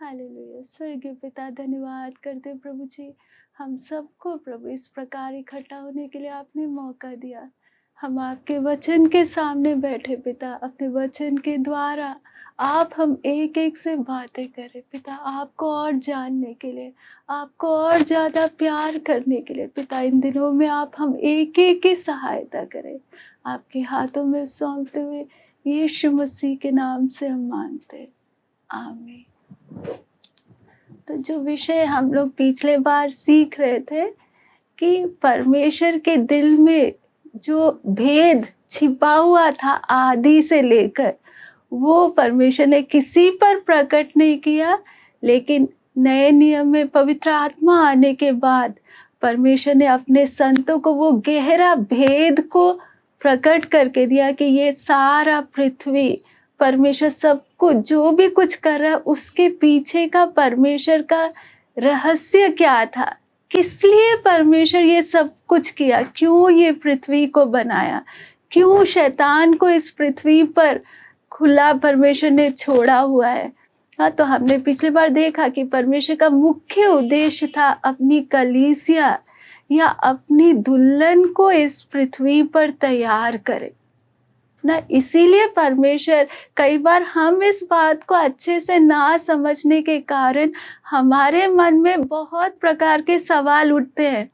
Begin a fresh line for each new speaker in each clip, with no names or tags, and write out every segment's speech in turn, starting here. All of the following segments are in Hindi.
हालेलुया। स्वर्गीय पिता, धन्यवाद करते प्रभु जी, हम सबको प्रभु इस प्रकार इकट्ठा होने के लिए आपने मौका दिया। हम आपके वचन के सामने बैठे पिता, अपने वचन के द्वारा आप हम एक एक से बातें करें पिता, आपको और जानने के लिए, आपको और ज़्यादा प्यार करने के लिए पिता। इन दिनों में आप हम एक एक की सहायता करें, आपके हाथों में सौंपते हुए यीशु मसीह के नाम से हम मांगते हैं, आमीन। तो जो विषय हम लोग पिछले बार सीख रहे थे कि परमेश्वर के दिल में जो भेद छिपा हुआ था आदि से लेकर, वो परमेश्वर ने किसी पर प्रकट नहीं किया, लेकिन नए नियम में पवित्र आत्मा आने के बाद परमेश्वर ने अपने संतों को वो गहरा भेद को प्रकट करके दिया कि ये सारा पृथ्वी, परमेश्वर सब कुछ जो भी कुछ कर रहा है उसके पीछे का परमेश्वर का रहस्य क्या था, किस लिए परमेश्वर ये सब कुछ किया, क्यों ये पृथ्वी को बनाया, क्यों शैतान को इस पृथ्वी पर खुला परमेश्वर ने छोड़ा हुआ है। हाँ, तो हमने पिछली बार देखा कि परमेश्वर का मुख्य उद्देश्य था अपनी कलीसिया या अपनी दुल्हन को इस पृथ्वी पर तैयार करे ना। इसीलिए परमेश्वर, कई बार हम इस बात को अच्छे से ना समझने के कारण हमारे मन में बहुत प्रकार के सवाल उठते हैं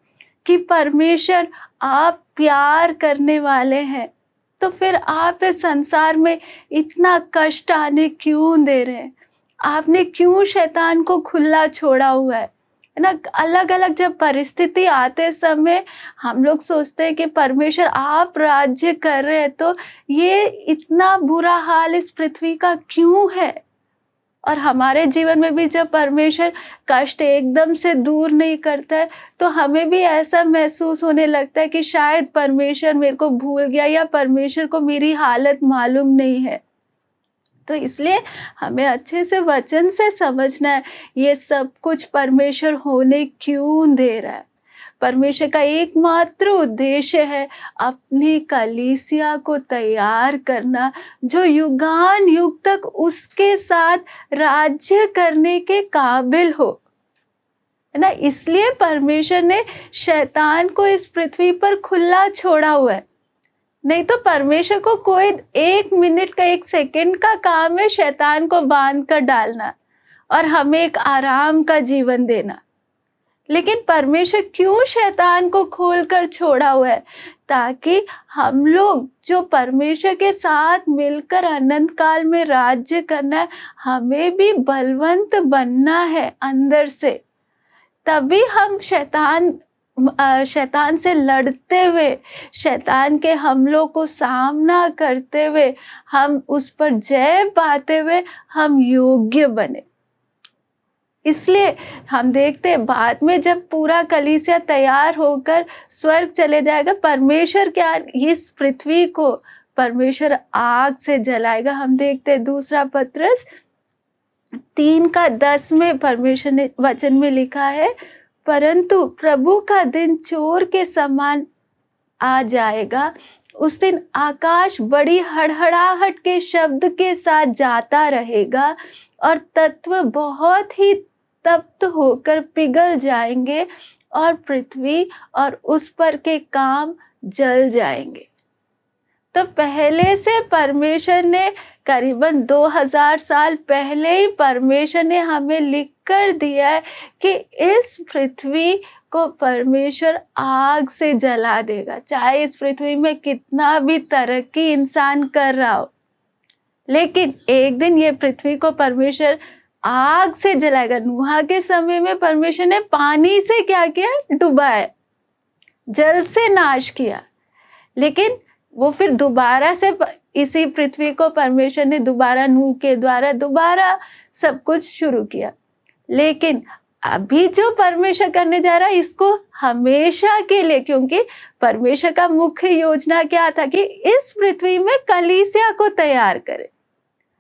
कि परमेश्वर आप प्यार करने वाले हैं, तो फिर आप इस संसार में इतना कष्ट आने क्यों दे रहे हैं, आपने क्यों शैतान को खुला छोड़ा हुआ है ना। अलग अलग जब परिस्थिति आते समय हम लोग सोचते हैं कि परमेश्वर आप राज्य कर रहे हैं, तो ये इतना बुरा हाल इस पृथ्वी का क्यों है। और हमारे जीवन में भी जब परमेश्वर कष्ट एकदम से दूर नहीं करता है, तो हमें भी ऐसा महसूस होने लगता है कि शायद परमेश्वर मेरे को भूल गया या परमेश्वर को मेरी हालत मालूम नहीं है। तो इसलिए हमें अच्छे से वचन से समझना है ये सब कुछ परमेश्वर होने क्यों दे रहा है। परमेश्वर का एकमात्र उद्देश्य है अपनी कलीसिया को तैयार करना, जो युगान युग तक उसके साथ राज्य करने के काबिल हो, है ना। इसलिए परमेश्वर ने शैतान को इस पृथ्वी पर खुला छोड़ा हुआ है। नहीं तो परमेश्वर को कोई एक मिनट का, एक सेकंड का काम है शैतान को बांध कर डालना और हमें एक आराम का जीवन देना। लेकिन परमेश्वर क्यों शैतान को खोलकर छोड़ा हुआ है, ताकि हम लोग जो परमेश्वर के साथ मिलकर अनंत काल में राज्य करना है, हमें भी बलवंत बनना है अंदर से। तभी हम शैतान से लड़ते हुए, शैतान के हमलों को सामना करते हुए, हम उस पर जय पाते हुए हम योग्य बने। इसलिए हम देखते हैं बाद में जब पूरा कलीसिया तैयार होकर स्वर्ग चले जाएगा, परमेश्वर क्या इस पृथ्वी को परमेश्वर आग से जलाएगा। हम देखते हैं दूसरा पत्रस 3:10 में परमेश्वर ने वचन में लिखा है, परंतु प्रभु का दिन चोर के समान आ जाएगा। उस दिन आकाश बड़ी हड़हड़ाहट के शब्द के साथ जाता रहेगा और तत्व बहुत ही तप्त होकर पिघल जाएंगे और पृथ्वी और उस पर के काम जल जाएंगे। तो पहले से परमेश्वर ने करीबन 2000 साल पहले ही परमेश्वर ने हमें लिख कर दिया है कि इस पृथ्वी को परमेश्वर आग से जला देगा। चाहे इस पृथ्वी में कितना भी तरक्की इंसान कर रहा हो, लेकिन एक दिन ये पृथ्वी को परमेश्वर आग से जलाएगा। नूह के समय में परमेश्वर ने पानी से क्या किया, डुबाया, जल से नाश किया। लेकिन वो फिर दोबारा से इसी पृथ्वी को परमेश्वर ने दोबारा नूह के द्वारा दोबारा सब कुछ शुरू किया। लेकिन अभी जो परमेश्वर करने जा रहा है, इसको हमेशा के लिए, क्योंकि परमेश्वर का मुख्य योजना क्या था कि इस पृथ्वी में कलीसिया को तैयार करे।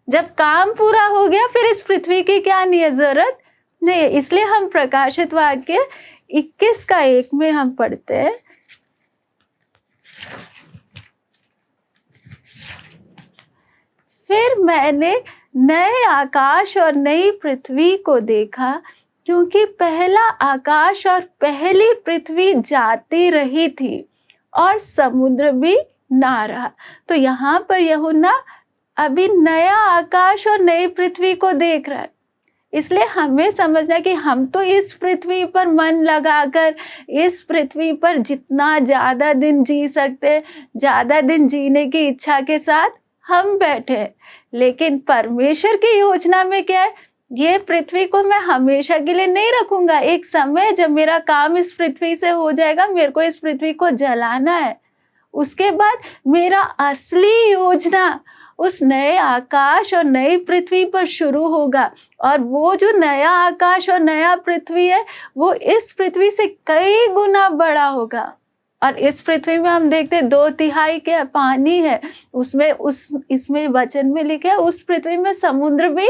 जब काम पूरा हो गया, फिर इस पृथ्वी की क्या नहीं है, जरूरत नहीं है। इसलिए हम प्रकाशित वाक्य 21:1 में हम पढ़ते हैं, फिर मैंने नए आकाश और नई पृथ्वी को देखा, क्योंकि पहला आकाश और पहली पृथ्वी जाती रही थी और समुद्र भी ना रहा। तो यहाँ पर यूहन्ना अभी नया आकाश और नई पृथ्वी को देख रहा है। इसलिए हमें समझना कि हम तो इस पृथ्वी पर मन लगाकर इस पृथ्वी पर जितना ज़्यादा दिन जी सकते, ज़्यादा दिन जीने की इच्छा के साथ हम बैठे हैं। लेकिन परमेश्वर की योजना में क्या है, ये पृथ्वी को मैं हमेशा के लिए नहीं रखूंगा। एक समय जब मेरा काम इस पृथ्वी से हो जाएगा, मेरे को इस पृथ्वी को जलाना है, उसके बाद मेरा असली योजना उस नए आकाश और नई पृथ्वी पर शुरू होगा। और वो जो नया आकाश और नया पृथ्वी है, वो इस पृथ्वी से कई गुना बड़ा होगा। और इस पृथ्वी में हम देखते 2/3 के पानी है, इसमें वचन में लिखा है उस पृथ्वी में समुद्र भी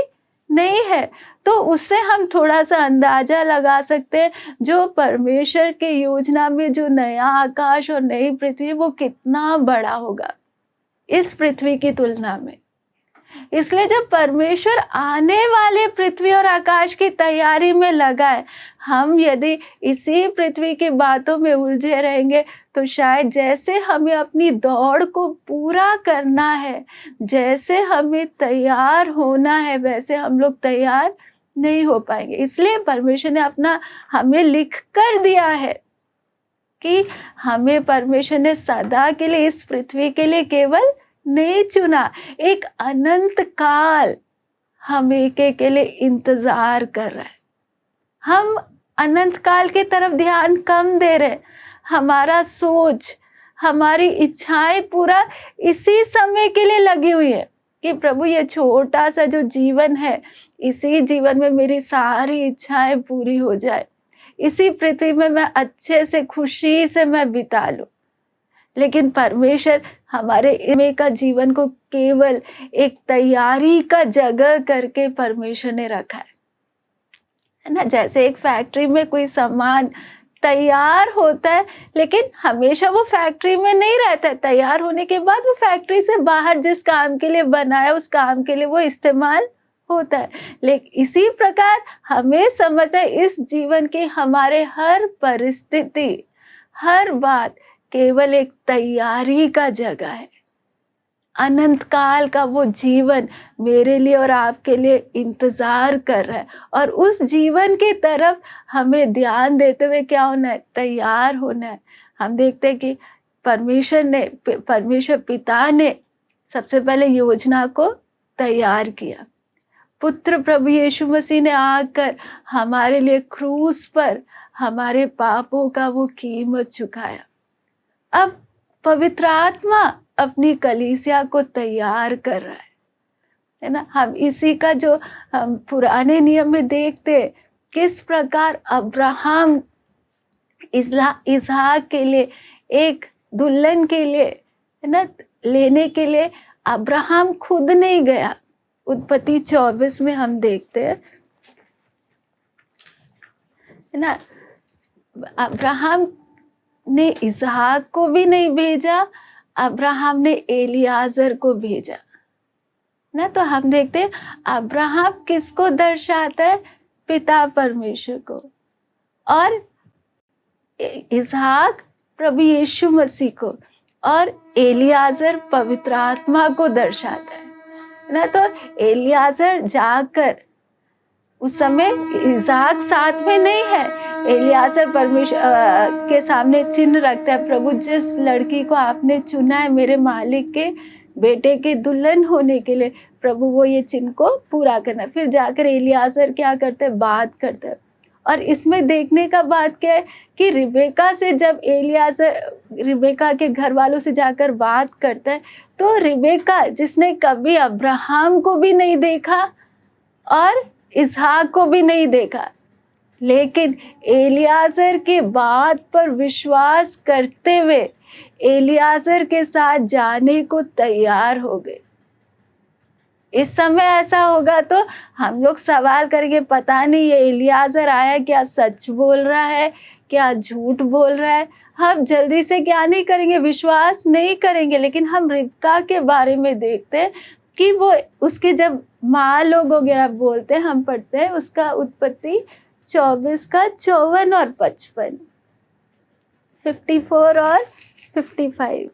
नहीं है। तो उससे हम थोड़ा सा अंदाजा लगा सकते हैं जो परमेश्वर के योजना में जो नया आकाश और नई पृथ्वी वो कितना बड़ा होगा इस पृथ्वी की तुलना में। इसलिए जब परमेश्वर आने वाले पृथ्वी और आकाश की तैयारी में लगा है, हम यदि इसी पृथ्वी की बातों में उलझे रहेंगे तो शायद जैसे हमें अपनी दौड़ को पूरा करना है, जैसे हमें तैयार होना है, वैसे हम लोग तैयार नहीं हो पाएंगे। इसलिए परमेश्वर ने हमें लिख कर दिया है कि हमें परमेश्वर ने सदा के लिए इस पृथ्वी के लिए केवल नहीं चुना, एक अनंत काल हम एक के लिए इंतजार कर रहे हैं। हम अनंत काल की तरफ ध्यान कम दे रहे हैं। हमारा सोच, हमारी इच्छाएं पूरा इसी समय के लिए लगी हुई है कि प्रभु ये छोटा सा जो जीवन है, इसी जीवन में मेरी सारी इच्छाएं पूरी हो जाए, इसी पृथ्वी में मैं अच्छे से खुशी से मैं बिता लूं। लेकिन परमेश्वर हमारे इमे का जीवन को केवल एक तैयारी का जगह करके परमेश्वर ने रखा है ना। जैसे एक फैक्ट्री में कोई सामान तैयार होता है, लेकिन हमेशा वो फैक्ट्री में नहीं रहता है। तैयार होने के बाद वो फैक्ट्री से बाहर जिस काम के लिए बना है उस काम के लिए वो इस्तेमाल होता है। लेकिन इसी प्रकार हमें समझना है इस जीवन की हमारे हर परिस्थिति, हर बात केवल एक तैयारी का जगह है। अनंत काल का वो जीवन मेरे लिए और आपके लिए इंतजार कर रहा है। और उस जीवन की तरफ हमें ध्यान देते हुए क्या होना है, तैयार होना है। हम देखते हैं कि परमेश्वर पिता ने सबसे पहले योजना को तैयार किया। पुत्र प्रभु यीशु मसीह ने आकर हमारे लिए क्रूस पर हमारे पापों का वो कीमत चुकाया। अब पवित्र आत्मा अपनी कलीसिया को तैयार कर रहा है ना। हम इसी का जो हम पुराने नियम में देखते किस प्रकार अब्राहम इसहाक के लिए एक दुल्हन के लिए है ना लेने के लिए अब्राहम खुद नहीं गया। उत्पत्ति 24 में हम देखते हैं है ना, अब्राहम ने इसहाक को भी नहीं भेजा, अब्राहम ने एलियाजर को भेजा ना। तो हम देखते हैं अब्राहम किसको दर्शाता है, पिता परमेश्वर को, और इसहाक प्रभु यीशु मसीह को, और एलियाजर पवित्र आत्मा को दर्शाता है ना। तो एलियाजर जाकर उस समय इसहाक साथ में नहीं है, एलियाजर परमेश्वर के सामने चिन्ह रखता है, प्रभु जिस लड़की को आपने चुना है मेरे मालिक के बेटे के दुल्हन होने के लिए, प्रभु वो ये चिन्ह को पूरा करना। फिर जाकर एलियाजर क्या करते हैं, बात करते हैं। और इसमें देखने का बात क्या है कि रिबेका से जब एलियाजर रिबेका के घर वालों से जाकर बात करता है, तो रिबेका जिसने कभी अब्राहम को भी नहीं देखा और इसहाक को भी नहीं देखा, लेकिन एलियाजर के बात पर विश्वास करते हुए एलियाजर के साथ जाने को तैयार हो गए। इस समय ऐसा होगा तो हम लोग सवाल करेंगे, पता नहीं ये एलियाजर आया क्या सच बोल रहा है, क्या झूठ बोल रहा है। हम जल्दी से क्या नहीं करेंगे, विश्वास नहीं करेंगे। लेकिन हम रिबका के बारे में देखते हैं कि वो उसके जब माँ लोग वगैरह बोलते हैं, हम पढ़ते हैं उसका उत्पत्ति 24 का 54 और 55, 54 और 55।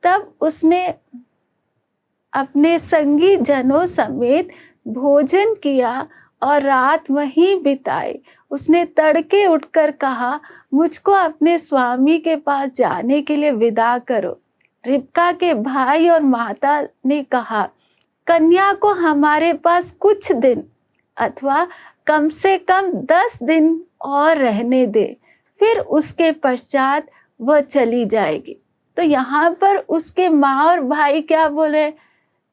तब उसने अपने संगी जनों समेत भोजन किया और रात वहीं बिताई। उसने तड़के उठकर कहा, मुझको अपने स्वामी के पास जाने के लिए विदा करो। रिबका के भाई और माता ने कहा, कन्या को हमारे पास कुछ दिन अथवा कम से कम 10 दिन और रहने दे, फिर उसके पश्चात वह चली जाएगी। तो यहाँ पर उसके माँ और भाई क्या बोले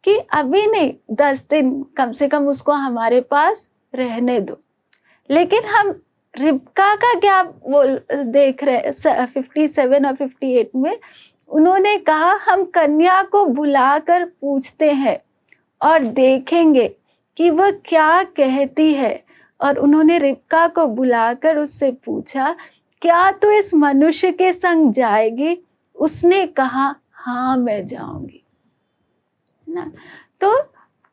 कि अभी नहीं, 10 दिन कम से कम उसको हमारे पास रहने दो। लेकिन हम रिबका का क्या बोल देख रहे हैं 57 और 58 में, उन्होंने कहा हम कन्या को बुलाकर पूछते हैं और देखेंगे कि वह क्या कहती है। और उन्होंने रिबका को बुलाकर उससे पूछा, क्या तू इस मनुष्य के संग जाएगी? उसने कहा, हाँ मैं जाऊंगी ना। तो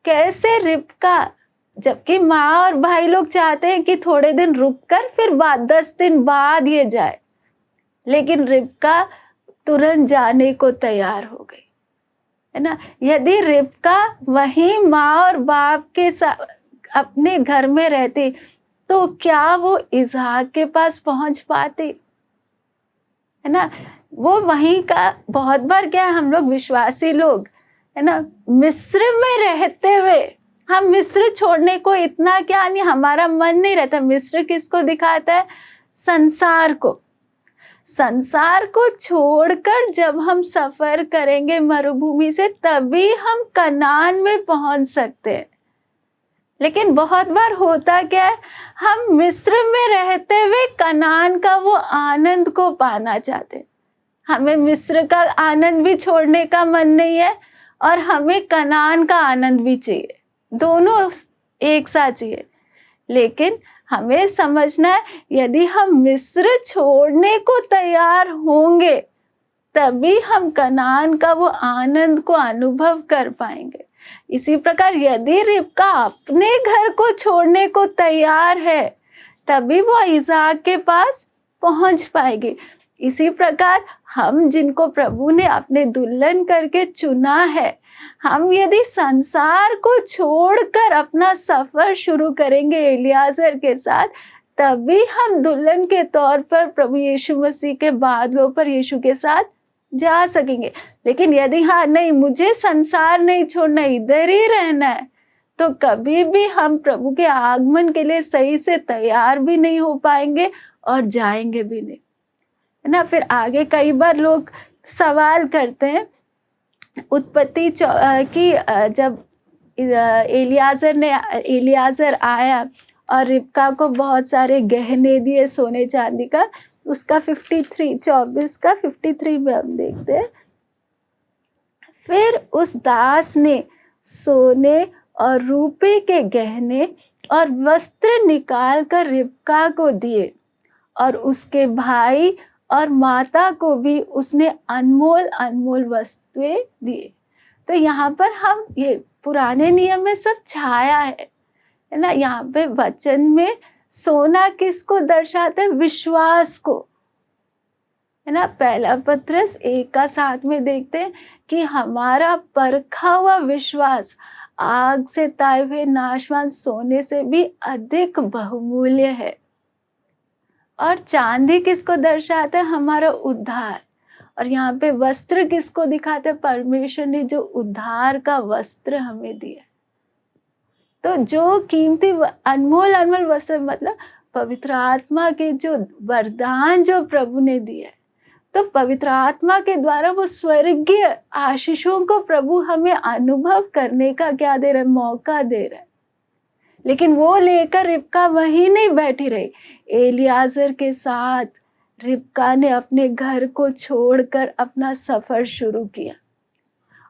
कैसे रिबका, जबकि माँ और भाई लोग चाहते हैं कि थोड़े दिन रुककर फिर 10 दिन बाद ये जाए, लेकिन रिबका तुरंत जाने को तैयार हो गई, है ना। यदि रिबका वहीं माँ और बाप के साथ अपने घर में रहती तो क्या वो इसहाक के पास पहुंच पाती, है ना। वो वहीं का, बहुत बार क्या हम लोग विश्वासी लोग, है ना, मिस्र में रहते हुए हम मिस्र छोड़ने को इतना क्या नहीं, हमारा मन नहीं रहता। मिस्र किसको दिखाता है? संसार को। संसार को छोड़कर जब हम सफर करेंगे मरुभूमि से, तभी हम कनान में पहुंच सकते हैं। लेकिन बहुत बार होता क्या है, हम मिस्र में रहते हुए कनान का वो आनंद को पाना चाहते हैं। हमें मिस्र का आनंद भी छोड़ने का मन नहीं है और हमें कनान का आनंद भी चाहिए, दोनों एक साथ चाहिए। लेकिन हमें समझना है, यदि हम मिस्र छोड़ने को तैयार होंगे तभी हम कनान का वो आनंद को अनुभव कर पाएंगे। इसी प्रकार यदि रिबका अपने घर को छोड़ने को तैयार है, तभी वो इसहाक के पास पहुंच पाएगी। इसी प्रकार हम जिनको प्रभु ने अपने दुल्हन करके चुना है, हम यदि संसार को छोड़कर अपना सफर शुरू करेंगे एलियाजर के साथ, तभी हम दुल्हन के तौर पर प्रभु यीशु मसीह के बादलों पर यीशु के साथ जा सकेंगे। लेकिन यदि हाँ नहीं, मुझे संसार नहीं छोड़ना, इधर ही रहना है, तो कभी भी हम प्रभु के आगमन के लिए सही से तैयार भी नहीं हो पाएंगे और जाएंगे भी नहीं, है ना। फिर आगे कई बार लोग सवाल करते हैं उत्पत्ति की, जब एलियाजर आया और रिबका को बहुत सारे गहने दिए सोने चांदी का, उसका 24 का 53 में हम देखते हैं। फिर उस दास ने सोने और रूपे के गहने और वस्त्र निकाल कर रिबका को दिए और उसके भाई और माता को भी उसने अनमोल अनमोल वस्तुएं दिए। तो यहाँ पर हम ये पुराने नियम में सब छाया है ना। यहाँ पे वचन में सोना किसको दर्शाते हैं? विश्वास को, है ना। पहला पत्रस 1:7 में देखते हैं कि हमारा परखा हुआ विश्वास आग से ताए हुए नाशवान सोने से भी अधिक बहुमूल्य है। और चांदी किसको दर्शाता है? हमारा उद्धार। और यहाँ पे वस्त्र किसको दिखाते हैं? परमेश्वर ने जो उद्धार का वस्त्र हमें दिया। तो जो कीमती अनमोल अनमोल वस्त्र, मतलब पवित्र आत्मा के जो वरदान जो प्रभु ने दिया, तो पवित्र आत्मा के द्वारा वो स्वर्गीय आशीषों को प्रभु हमें अनुभव करने का क्या दे रहा है? मौका दे रहा है। लेकिन वो लेकर रिबका वहीं नहीं बैठी रही। एलियाजर के साथ रिबका ने अपने घर को छोड़कर अपना सफर शुरू किया।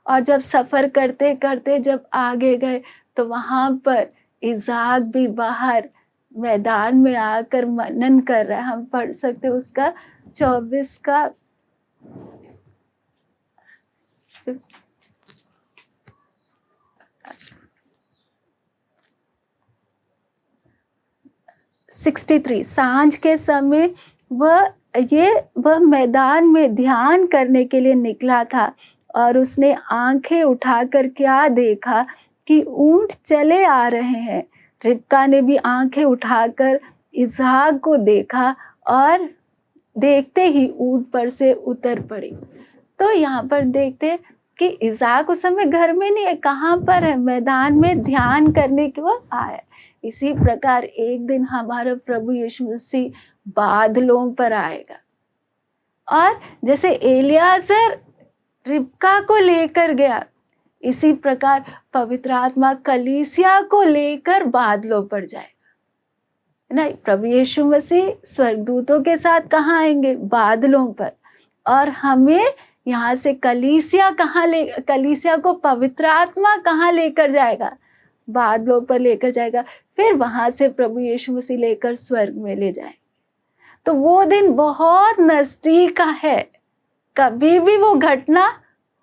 और जब सफर करते करते जब आगे गए, तो वहां पर इसहाक भी बाहर मैदान में आकर मनन कर रहा है। हम पढ़ सकते उसका 24 का 63 सांझ के समय वह मैदान में ध्यान करने के लिए निकला था और उसने आंखें उठाकर क्या देखा कि ऊंट चले आ रहे हैं। रिबका ने भी आंखें उठाकर इसहाक को देखा और देखते ही ऊंट पर से उतर पड़ी। तो यहाँ पर देखते कि इसहाक उस समय घर में नहीं है, कहाँ पर है? मैदान में ध्यान करने के वो आया। इसी प्रकार एक दिन हमारा प्रभु यीशु मसीह बादलों पर आएगा और जैसे एलियाजर रिबका को लेकर गया, इसी प्रकार पवित्र आत्मा कलीसिया को लेकर बादलों पर जाएगा ना। प्रभु यीशु मसीह स्वर्गदूतों के साथ कहाँ आएंगे? बादलों पर। और हमें यहाँ से कलीसिया को पवित्र आत्मा कहाँ लेकर जाएगा? बादलों पर लेकर जाएगा। फिर वहां से प्रभु यीशु मसीह लेकर स्वर्ग में ले जाएंगे। तो वो दिन बहुत नजदीक है, कभी भी वो घटना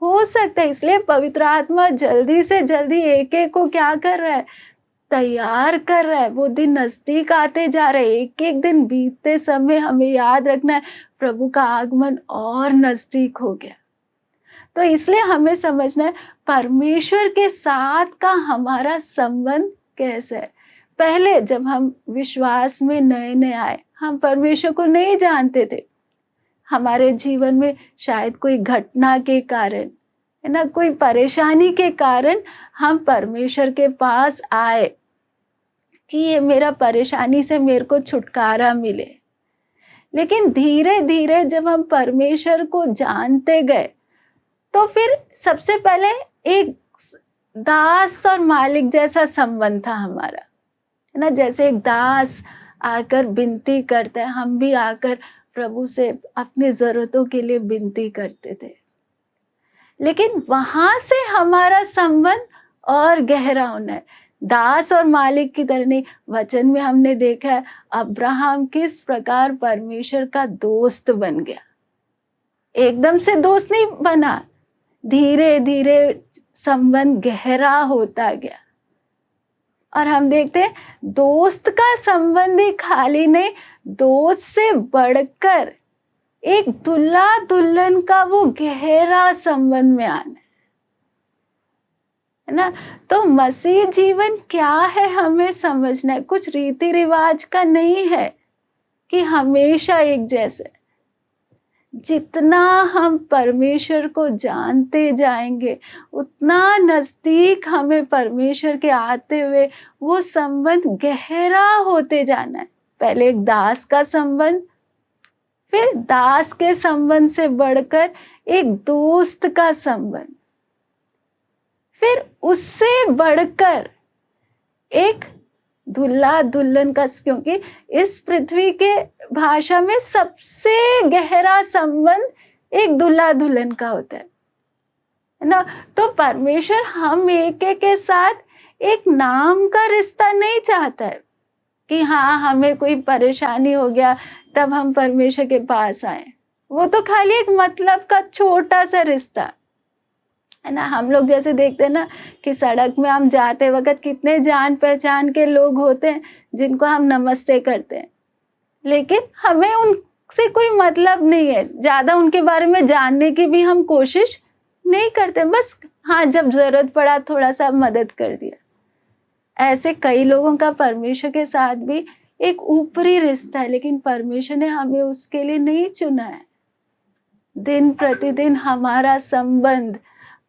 हो सकता है। इसलिए पवित्र आत्मा जल्दी से जल्दी एक एक को क्या कर रहा है? तैयार कर रहा है। वो दिन नजदीक आते जा रहे, एक एक दिन बीतते समय हमें याद रखना है प्रभु का आगमन और नजदीक हो गया। तो इसलिए हमें समझना है परमेश्वर के साथ का हमारा संबंध कैसा है। पहले जब हम विश्वास में नए नए आए, हम परमेश्वर को नहीं जानते थे। हमारे जीवन में शायद कोई घटना के कारण, है ना, कोई परेशानी के कारण हम परमेश्वर के पास आए कि ये मेरा परेशानी से मेरे को छुटकारा मिले। लेकिन धीरे धीरे जब हम परमेश्वर को जानते गए, तो फिर सबसे पहले एक दास और मालिक जैसा संबंध था हमारा, है ना। जैसे एक दास आकर विनती करते हैं, हम भी आकर प्रभु से अपनी जरूरतों के लिए विनती करते थे। लेकिन वहां से हमारा संबंध और गहरा होना है। दास और मालिक की तरह नहीं। वचन में हमने देखा है अब्राहम किस प्रकार परमेश्वर का दोस्त बन गया। एकदम से दोस्त नहीं बना, धीरे धीरे संबंध गहरा होता गया। और हम देखते हैं दोस्त का संबंध ही खाली नहीं, दोस्त से बढ़कर एक दुल्हा दुल्हन का वो गहरा संबंध में आना है ना। तो मसीह जीवन क्या है हमें समझना है। कुछ रीति रिवाज का नहीं है कि हमेशा एक जैसे। जितना हम परमेश्वर को जानते जाएंगे, उतना नजदीक हमें परमेश्वर के आते हुए वो संबंध गहरा होते जाना है। पहले एक दास का संबंध, फिर दास के संबंध से बढ़कर एक दोस्त का संबंध, फिर उससे बढ़कर एक दुल्हा दुल्हन का। क्योंकि इस पृथ्वी के भाषा में सबसे गहरा संबंध एक दुल्हा दुल्हन का होता है ना। तो परमेश्वर हम एक एक के साथ एक नाम का रिश्ता नहीं चाहता है कि हाँ हमें कोई परेशानी हो गया तब हम परमेश्वर के पास आए। वो तो खाली एक मतलब का छोटा सा रिश्ता है ना। हम लोग जैसे देखते हैं ना कि सड़क में हम जाते वक्त कितने जान पहचान के लोग होते हैं जिनको हम नमस्ते करते हैं, लेकिन हमें उनसे कोई मतलब नहीं है, ज़्यादा उनके बारे में जानने की भी हम कोशिश नहीं करते। बस हाँ जब ज़रूरत पड़ा थोड़ा सा मदद कर दिया। ऐसे कई लोगों का परमेश्वर के साथ भी एक ऊपरी रिश्ता है, लेकिन परमेश्वर ने हमें उसके लिए नहीं चुना है। दिन प्रतिदिन हमारा संबंध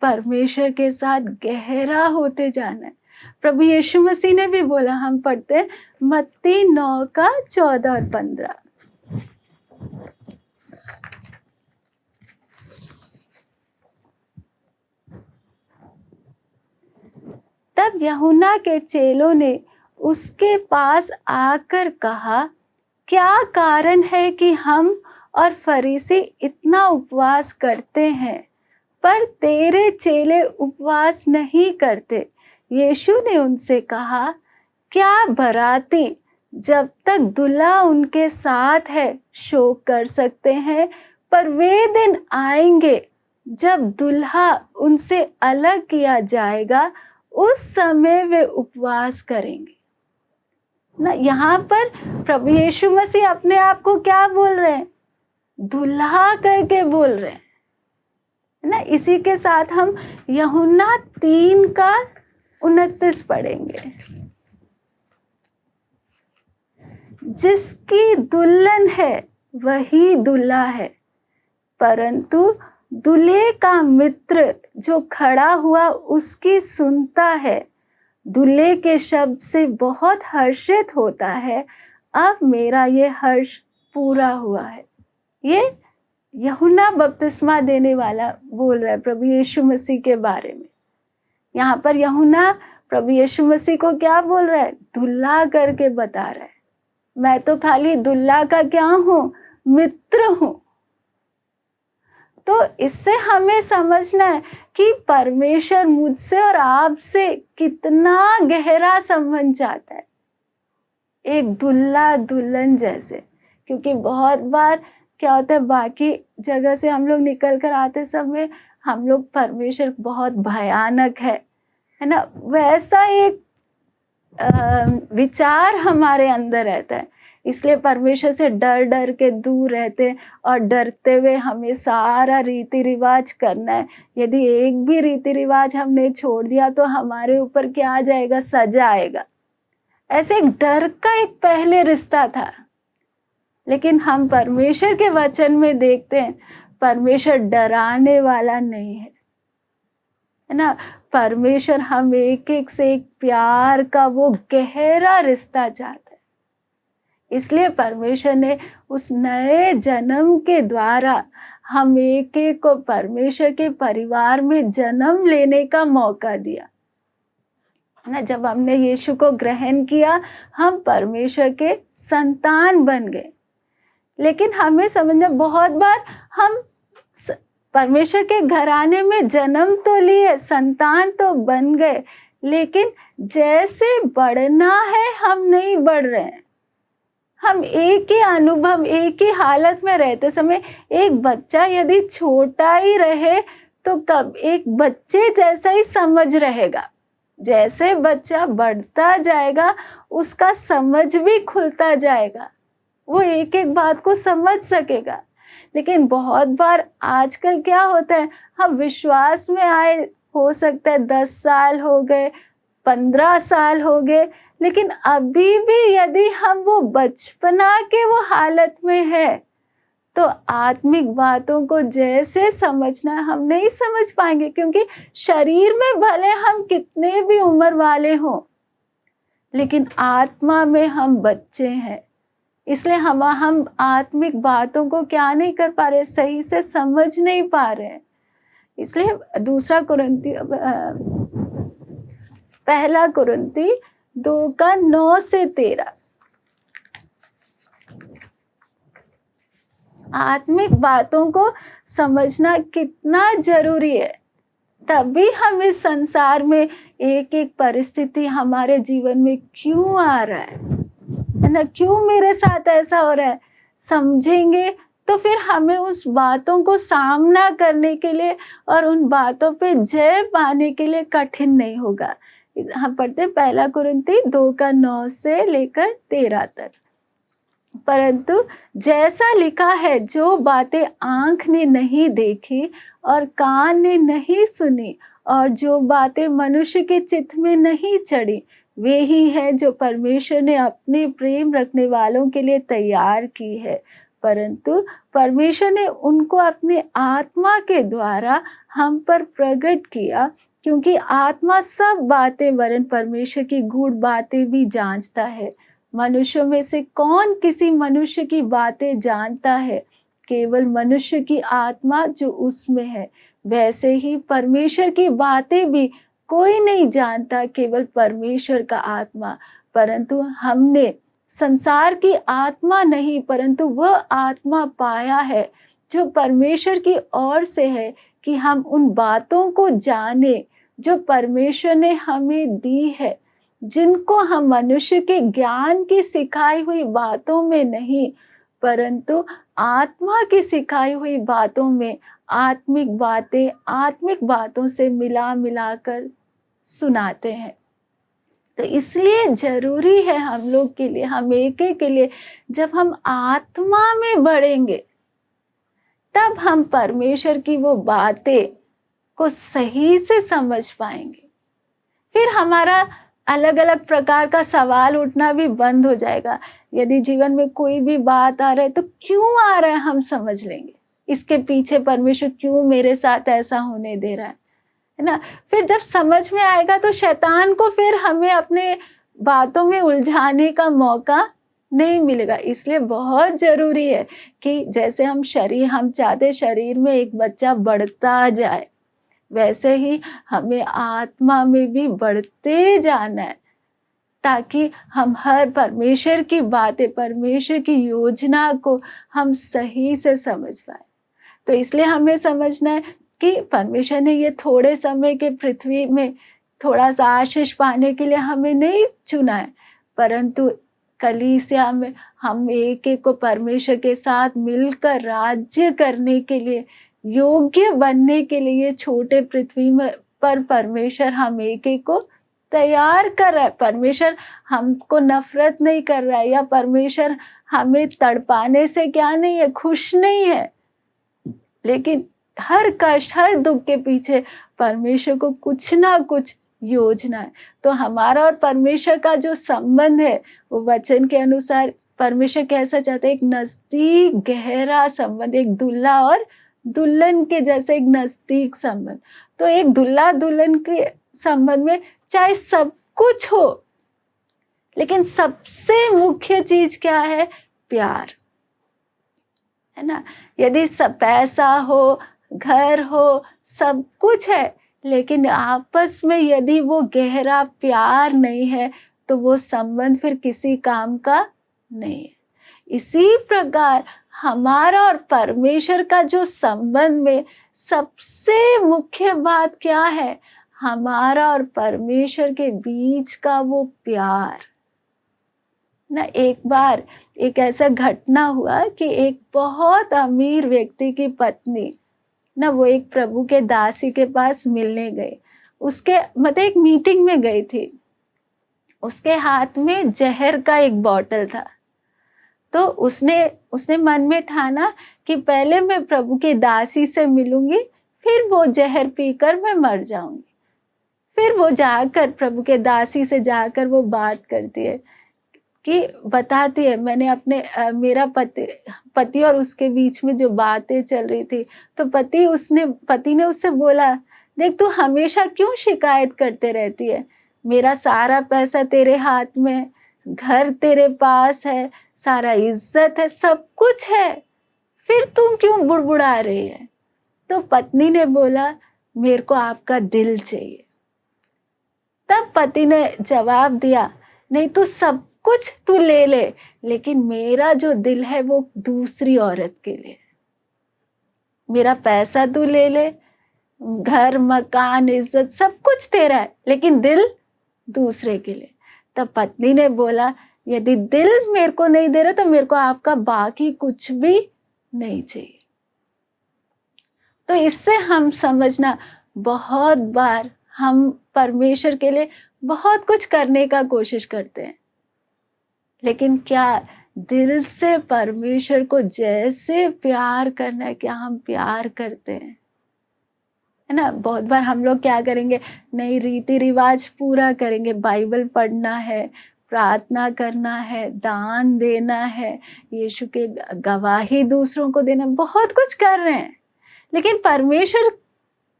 परमेश्वर के साथ गहरा होते जाना है। प्रभु यीशु मसीह ने भी बोला, हम पढ़ते हैं मत्ती 9:14 और 15। तब यूहन्ना के चेलों ने उसके पास आकर कहा, क्या कारण है कि हम और फरीसी इतना उपवास करते हैं पर तेरे चेले उपवास नहीं करते? यीशु ने उनसे कहा, क्या बराती जब तक दूल्हा उनके साथ है शोक कर सकते हैं, पर वे दिन आएंगे जब दूल्हा उनसे अलग किया जाएगा, उस समय वे उपवास करेंगे। ना। यहाँ पर प्रभु यीशु मसीह अपने आप को क्या बोल रहे हैं? दुल्हा करके बोल रहे हैं ना। इसी के साथ हम यूहन्ना 3:29 पढ़ेंगे। जिसकी दुल्हन है वही दुल्हा है, परंतु दूल्हे का मित्र जो खड़ा हुआ उसकी सुनता है, दूल्हे के शब्द से बहुत हर्षित होता है। अब मेरा ये हर्ष पूरा हुआ है। ये यूहन्ना बपतिस्मा देने वाला बोल रहा है प्रभु यीशु मसीह के बारे में। यहाँ पर यूहन्ना प्रभु यीशु मसीह को क्या बोल रहा है? दुल्हा करके बता रहा है। मैं तो खाली दुल्हा का क्या हूँ? मित्र हूँ। तो इससे हमें समझना है कि परमेश्वर मुझसे और आपसे कितना गहरा संबंध चाहता है, एक दुल्हा दुल्हन जैसे। क्योंकि बहुत बार क्या होता है, बाकी जगह से हम लोग निकल कर आते समय हम लोग परमेश्वर बहुत भयानक है ना, वैसा एक विचार हमारे अंदर रहता है। इसलिए परमेश्वर से डर डर के दूर रहते हैं और डरते हुए हमें सारा रीति रिवाज करना है। यदि एक भी रीति रिवाज हमने छोड़ दिया तो हमारे ऊपर क्या आ जाएगा? सजा आएगा। ऐसे एक डर का एक पहले रिश्ता था, लेकिन हम परमेश्वर के वचन में देखते हैं परमेश्वर डराने वाला नहीं है ना। परमेश्वर हम एक एक से एक प्यार का वो गहरा रिश्ता चाहता है। इसलिए परमेश्वर ने उस नए जन्म के द्वारा हम एक एक को परमेश्वर के परिवार में जन्म लेने का मौका दिया ना। जब हमने यीशु को ग्रहण किया हम परमेश्वर के संतान बन गए। लेकिन हमें समझना, बहुत बार हम परमेश्वर के घराने में जन्म तो लिए, संतान तो बन गए, लेकिन जैसे बढ़ना है हम नहीं बढ़ रहे हैं। हम एक ही अनुभव, एक ही हालत में रहते समय, एक बच्चा यदि छोटा ही रहे तो कब एक बच्चे जैसा ही समझ रहेगा। जैसे बच्चा बढ़ता जाएगा उसका समझ भी खुलता जाएगा, वो एक एक बात को समझ सकेगा। लेकिन बहुत बार आजकल क्या होता है, हम विश्वास में आए, हो सकता है 10 साल हो गए, 15 साल हो गए, लेकिन अभी भी यदि हम वो बचपना के वो हालत में है तो आत्मिक बातों को जैसे समझना हम नहीं समझ पाएंगे। क्योंकि शरीर में भले हम कितने भी उम्र वाले हों, लेकिन आत्मा में हम बच्चे हैं। इसलिए हम आत्मिक बातों को क्या नहीं कर पा रहे, सही से समझ नहीं पा रहे। इसलिए पहला कुरिन्ती 2:9-13 आत्मिक बातों को समझना कितना जरूरी है। तभी हम इस संसार में एक एक परिस्थिति हमारे जीवन में क्यों आ रहा है ना, क्यों मेरे साथ ऐसा हो रहा है, समझेंगे तो फिर हमें उस बातों को सामना करने के लिए और उन बातों पे जय पाने के लिए कठिन नहीं होगा। हम पढ़ते हैं पहला कुरिन्ती 2:9-13 तक। परंतु जैसा लिखा है, जो बातें आंख ने नहीं देखी और कान ने नहीं सुनी और जो बातें मनुष्य के चित्त में नहीं चढ़ी, वे ही है जो परमेश्वर ने अपने प्रेम रखने वालों के लिए तैयार की है। परंतु परमेश्वर ने उनको अपने आत्मा के द्वारा हम पर प्रकट किया, क्योंकि आत्मा सब बातें वरन परमेश्वर की गूढ़ बातें भी जांचता है। मनुष्यों में से कौन किसी मनुष्य की बातें जानता है? केवल मनुष्य की आत्मा जो उसमें है। वैसे ही परमेश्वर की बातें भी कोई नहीं जानता, केवल परमेश्वर का आत्मा। परंतु हमने संसार की आत्मा नहीं, परंतु वह आत्मा पाया है जो परमेश्वर की ओर से है, कि हम उन बातों को जाने जो परमेश्वर ने हमें दी है, जिनको हम मनुष्य के ज्ञान की सिखाई हुई बातों में नहीं, परंतु आत्मा की सिखाई हुई बातों में आत्मिक बातें आत्मिक बातों से मिला मिलाकर सुनाते हैं। तो इसलिए जरूरी है हम लोग के लिए, हम एक एक के लिए, जब हम आत्मा में बढ़ेंगे तब हम परमेश्वर की वो बातें को सही से समझ पाएंगे। फिर हमारा अलग अलग प्रकार का सवाल उठना भी बंद हो जाएगा। यदि जीवन में कोई भी बात आ रहा है तो क्यों आ रहा है हम समझ लेंगे, इसके पीछे परमेश्वर क्यों मेरे साथ ऐसा होने दे रहा है ना। फिर जब समझ में आएगा तो शैतान को फिर हमें अपने बातों में उलझाने का मौका नहीं मिलेगा। इसलिए बहुत जरूरी है कि जैसे हम चाहते शरीर में एक बच्चा बढ़ता जाए, वैसे ही हमें आत्मा में भी बढ़ते जाना है, ताकि हम हर परमेश्वर की बातें, परमेश्वर की योजना को हम सही से समझ पाए। तो इसलिए हमें समझना है कि परमेश्वर ने ये थोड़े समय के पृथ्वी में थोड़ा सा आशीष पाने के लिए हमें नहीं चुना है, परंतु कलीसिया में हम एक एक को परमेश्वर के साथ मिलकर राज्य करने के लिए, योग्य बनने के लिए ये छोटे पृथ्वी में पर परमेश्वर हम एक एक को तैयार कर रहा है। परमेश्वर हमको नफरत नहीं कर रहा है, या परमेश्वर हमें तड़पाने से क्या नहीं है, खुश नहीं है, लेकिन हर कष्ट, हर दुख के पीछे परमेश्वर को कुछ ना कुछ योजना है। तो हमारा और परमेश्वर का जो संबंध है वो वचन के अनुसार परमेश्वर कैसा चाहते हैं, एक नजदीक गहरा संबंध, एक दूल्हा और दुल्हन के जैसे एक नजदीक संबंध। तो एक दूल्हा दुल्हन के संबंध में चाहे सब कुछ हो, लेकिन सबसे मुख्य चीज क्या है, प्यार, है ना। यदि सब पैसा हो, घर हो, सब कुछ है, लेकिन आपस में यदि वो गहरा प्यार नहीं है तो वो संबंध फिर किसी काम का नहीं है। इसी प्रकार हमारा और परमेश्वर का जो संबंध में सबसे मुख्य बात क्या है, हमारा और परमेश्वर के बीच का वो प्यार ना। एक बार एक ऐसा घटना हुआ कि एक बहुत अमीर व्यक्ति की पत्नी ना, वो एक प्रभु के दासी के पास मिलने गए। उसके मतलब एक मीटिंग में गई थी, उसके हाथ में जहर का एक बॉटल था। तो उसने मन में ठाना कि पहले मैं प्रभु की दासी से मिलूंगी, फिर वो जहर पीकर मैं मर जाऊंगी। फिर वो जाकर प्रभु के दासी से जाकर वो बात करती है कि बताती है, मैंने अपने मेरा पति और उसके बीच में जो बातें चल रही थी, तो पति ने उससे बोला, देख तू हमेशा क्यों शिकायत करते रहती है, मेरा सारा पैसा तेरे हाथ में, घर तेरे पास है, सारा इज्जत है, सब कुछ है, फिर तुम क्यों बुड़बुड़ा रही है। तो पत्नी ने बोला, मेरे को आपका दिल चाहिए। तब पति ने जवाब दिया, नहीं तू सब कुछ तू ले ले, लेकिन मेरा जो दिल है वो दूसरी औरत के लिए। मेरा पैसा तू ले ले, घर मकान इज्जत सब कुछ तेरा है, लेकिन दिल दूसरे के लिए। तब पत्नी ने बोला, यदि दिल मेरे को नहीं दे रहा तो मेरे को आपका बाकी कुछ भी नहीं चाहिए। तो इससे हम समझना, बहुत बार हम परमेश्वर के लिए बहुत कुछ करने का कोशिश करते हैं, लेकिन क्या दिल से परमेश्वर को जैसे प्यार करना है, क्या हम प्यार करते हैं, है ना। बहुत बार हम लोग क्या करेंगे, नई रीति रिवाज पूरा करेंगे, बाइबल पढ़ना है, प्रार्थना करना है, दान देना है, यीशु के गवाही दूसरों को देना, बहुत कुछ कर रहे हैं, लेकिन परमेश्वर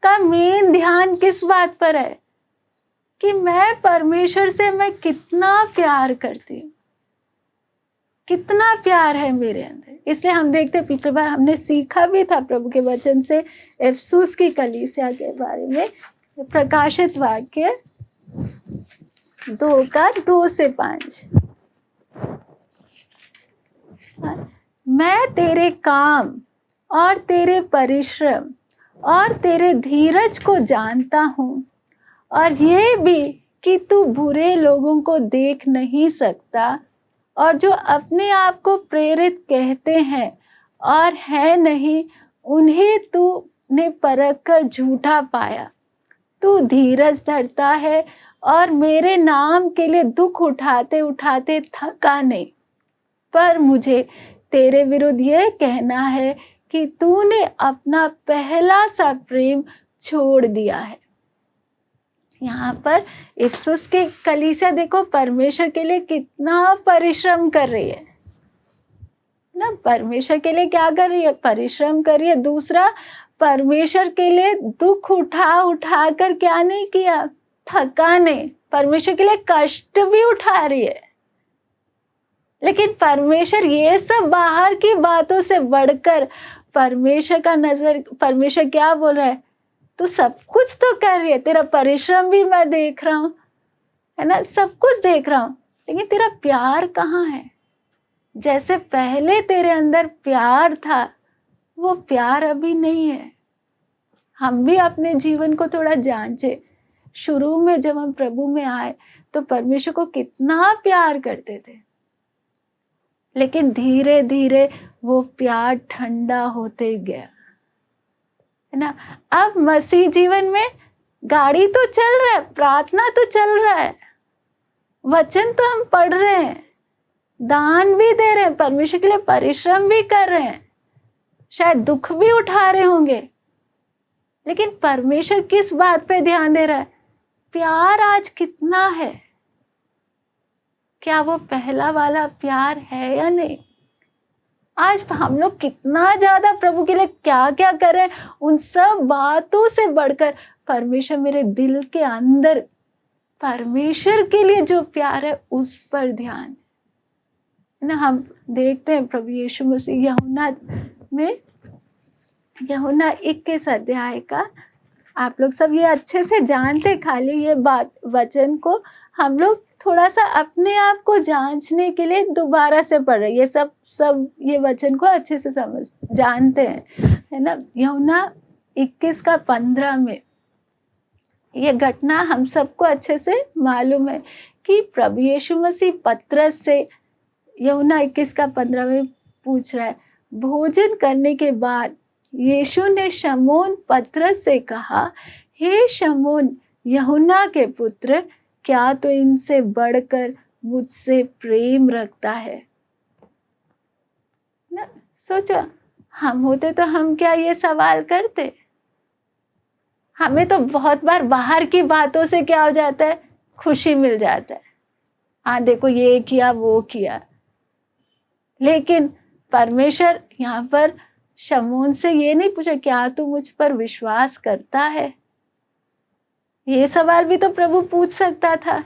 का मेन ध्यान किस बात पर है कि मैं परमेश्वर से मैं कितना प्यार करती हूँ, कितना प्यार है मेरे अंदर। इसलिए हम देखते, पिछली बार हमने सीखा भी था प्रभु के वचन से इफिसुस की कलीसिया के बारे में, प्रकाशित वाक्य 2:2-5। मैं तेरे काम और तेरे परिश्रम और तेरे धीरज को जानता हूँ, और ये भी कि तू बुरे लोगों को देख नहीं सकता, और जो अपने आप को प्रेरित कहते हैं और है नहीं, उन्हें तूने परख कर झूठा पाया। तू धीरज धरता है और मेरे नाम के लिए दुख उठाते उठाते थका नहीं। पर मुझे तेरे विरुद्ध ये कहना है कि तूने अपना पहला सा प्रेम छोड़ दिया है। यहाँ पर इफिसुस के कलीसिया देखो परमेश्वर के लिए कितना परिश्रम कर रही है ना, परमेश्वर के लिए क्या कर रही है, परिश्रम कर रही है। दूसरा, परमेश्वर के लिए दुख उठा उठा कर क्या नहीं किया, थका नहीं, परमेश्वर के लिए कष्ट भी उठा रही है। लेकिन परमेश्वर ये सब बाहर की बातों से बढ़कर परमेश्वर क्या बोल रहा है, तू सब कुछ तो कर रही है, तेरा परिश्रम भी मैं देख रहा हूं, है ना, सब कुछ देख रहा हूं, लेकिन तेरा प्यार कहाँ है। जैसे पहले तेरे अंदर प्यार था वो प्यार अभी नहीं है। हम भी अपने जीवन को थोड़ा जांचे। शुरू में जब हम प्रभु में आए तो परमेश्वर को कितना प्यार करते थे, लेकिन धीरे धीरे वो प्यार ठंडा होते गया, है ना। अब मसीह जीवन में गाड़ी तो चल रहा है, प्रार्थना तो चल रहा है, वचन तो हम पढ़ रहे हैं, दान भी दे रहे हैं, परमेश्वर के लिए परिश्रम भी कर रहे हैं, शायद दुख भी उठा रहे होंगे, लेकिन परमेश्वर किस बात पे ध्यान दे रहा है, प्यार आज कितना है, क्या वो पहला वाला प्यार है या नहीं। आज हम लोग कितना ज्यादा प्रभु के लिए क्या क्या कर रहे हैं, उन सब बातों से बढ़कर परमेश्वर मेरे दिल के अंदर परमेश्वर के लिए जो प्यार है उस पर ध्यान है ना। हम देखते हैं प्रभु यीशु मसीह यूहन्ना 21 अध्याय का, आप लोग सब ये अच्छे से जानते, खाली ये बात वचन को हम लोग थोड़ा सा अपने आप को जांचने के लिए दोबारा से पढ़ रहे, ये सब ये वचन को अच्छे से जानते हैं, है ना। यूहन्ना 21:15 में ये घटना हम सबको अच्छे से मालूम है कि प्रभु यीशु मसीह पतरस से यूहन्ना 21:15 में पूछ रहा है। भोजन करने के बाद यीशु ने शमौन पतरस से कहा, हे शमौन यूहन्ना के पुत्र, क्या तो इनसे बढ़कर मुझसे प्रेम रखता है ना। सोचो, हम होते तो हम क्या ये सवाल करते। हमें तो बहुत बार बाहर की बातों से क्या हो जाता है, खुशी मिल जाता है, देखो ये किया वो किया। लेकिन परमेश्वर यहाँ पर शमौन से ये नहीं पूछा, क्या तू मुझ पर विश्वास करता है। ये सवाल भी तो प्रभु पूछ सकता था,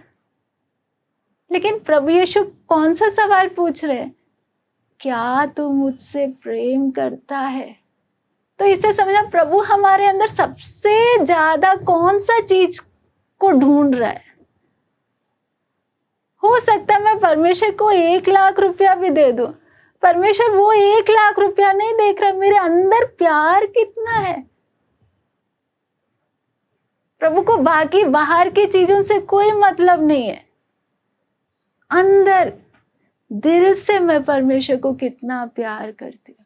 लेकिन प्रभु यीशु कौन सा सवाल पूछ रहे हैं, क्या तू मुझसे प्रेम करता है। तो इसे समझना, प्रभु हमारे अंदर सबसे ज्यादा कौन सा चीज को ढूंढ रहा है। हो सकता है मैं परमेश्वर को 1 लाख रुपया भी दे दूं, परमेश्वर वो 1 लाख रुपया नहीं देख रहा, मेरे अंदर प्यार कितना है। प्रभु को बाकी बाहर की चीजों से कोई मतलब नहीं है, अंदर दिल से मैं परमेश्वर को कितना प्यार करती हूँ।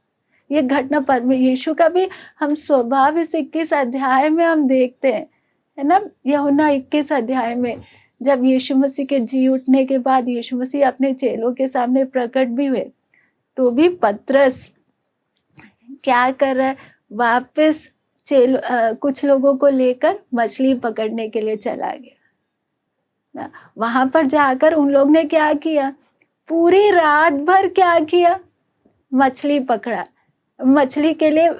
ये घटना परमेश्वर यीशु का भी हम स्वभाव इस 21 अध्याय में हम देखते हैं, है ना। यूहन्ना 21 अध्याय में जब यीशु मसीह के जी उठने के बाद यीशु मसीह अपने चेलों के सामने प्रकट भी हुए, तो भी पतरस क्या कर रहा है, वापस कुछ लोगों को लेकर मछली पकड़ने के लिए चला गया। वहां पर जाकर उन लोग ने क्या किया, पूरी रात भर क्या किया, मछली पकड़ा, मछली के लिए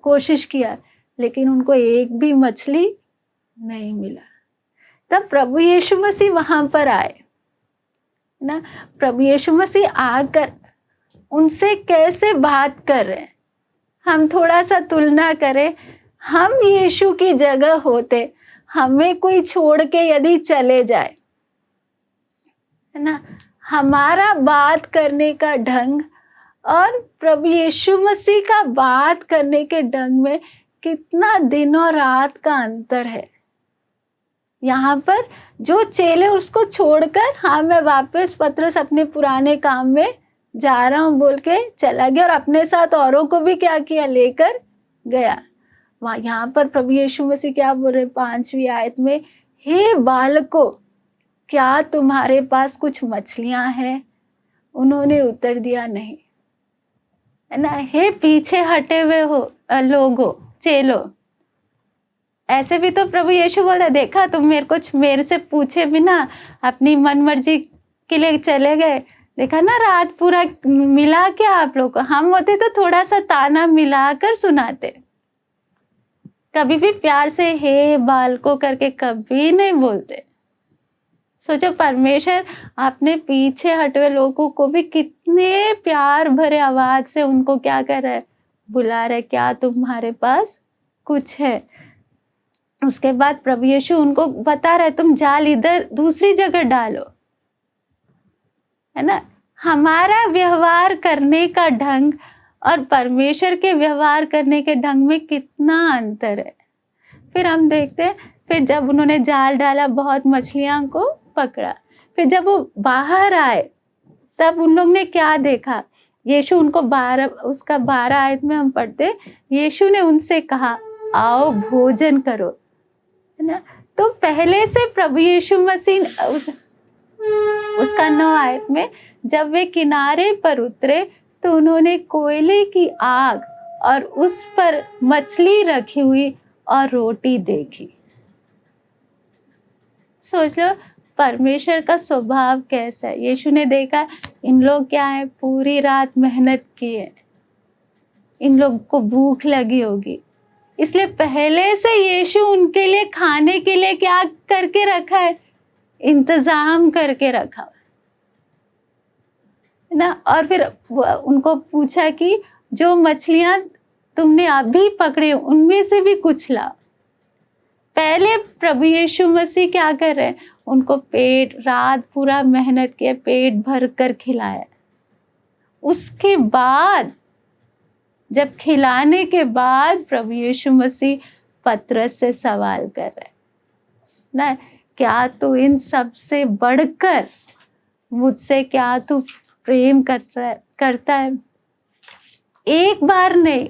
कोशिश किया, लेकिन उनको एक भी मछली नहीं मिला। तब प्रभु यीशु मसीह वहां पर आए ना। प्रभु यीशु मसीह आकर उनसे कैसे बात कर रहे हैं, हम थोड़ा सा तुलना करें। हम यीशु की जगह होते, हमें कोई छोड़ के यदि चले जाए, है ना, हमारा बात करने का ढंग और प्रभु यीशु मसीह का बात करने के ढंग में कितना दिन और रात का अंतर है। यहाँ पर जो चेले उसको छोड़कर, हाँ मैं वापस पतरस अपने पुराने काम में जा रहा हूँ बोल के चला गया, और अपने साथ औरों को भी क्या किया, लेकर गया। वहाँ यहाँ पर प्रभु यीशु मसीह क्या बोल रहे 5वीं आयत में, हे बालकों, क्या तुम्हारे पास कुछ मछलियां हैं? उन्होंने उत्तर दिया, नहीं। है ना, हे पीछे हटे हुए हो लोगो, चेलो। ऐसे भी तो प्रभु यीशु बोला, देखा तुम मेरे से पूछे बिना अपनी मन मर्जी के लिए चले गए। देखा ना, रात पूरा मिला क्या आप लोग को? हम होते तो थोड़ा सा ताना मिलाकर सुनाते, कभी भी प्यार से हे बालको करके कभी नहीं बोलते। सोचो, परमेश्वर अपने पीछे हटे लोगों को भी कितने प्यार भरे आवाज से उनको क्या कर रहा है, बुला रहे, क्या तुम्हारे पास कुछ है? उसके बाद प्रभु यीशु उनको बता रहे, तुम जाल इधर दूसरी जगह डालो। है ना, हमारा व्यवहार करने का ढंग और परमेश्वर के व्यवहार करने के ढंग में कितना अंतर है। फिर हम देखते हैं, फिर जब उन्होंने जाल डाला, बहुत मछलियां को पकड़ा, फिर जब वो बाहर आए तब उन लोग ने क्या देखा? यीशु उनको 12 आयत में हम पढ़ते, यीशु ने उनसे कहा, आओ भोजन करो। है ना, तो पहले से प्रभु यीशु मसीह उसका 9 आयत में जब वे किनारे पर उतरे तो उन्होंने कोयले की आग और उस पर मछली रखी हुई और रोटी देखी। सोच लो परमेश्वर का स्वभाव कैसा है। यीशु ने देखा इन लोग क्या है, पूरी रात मेहनत की है, इन लोग को भूख लगी होगी, इसलिए पहले से यीशु उनके लिए खाने के लिए क्या करके रखा है, इंतजाम करके रखा है ना। और फिर उनको पूछा कि जो मछलियां तुमने अभी पकड़ी उनमें से भी कुछ लाओ। पहले प्रभु यीशु मसीह क्या कर रहे हैं, उनको रात पूरा मेहनत किया, पेट भर कर खिलाया। उसके बाद जब खिलाने के बाद प्रभु यीशु मसीह पतरस से सवाल कर रहे ना, क्या तू इन सब से बढ़कर मुझसे क्या तू प्रेम करता है? एक बार नहीं,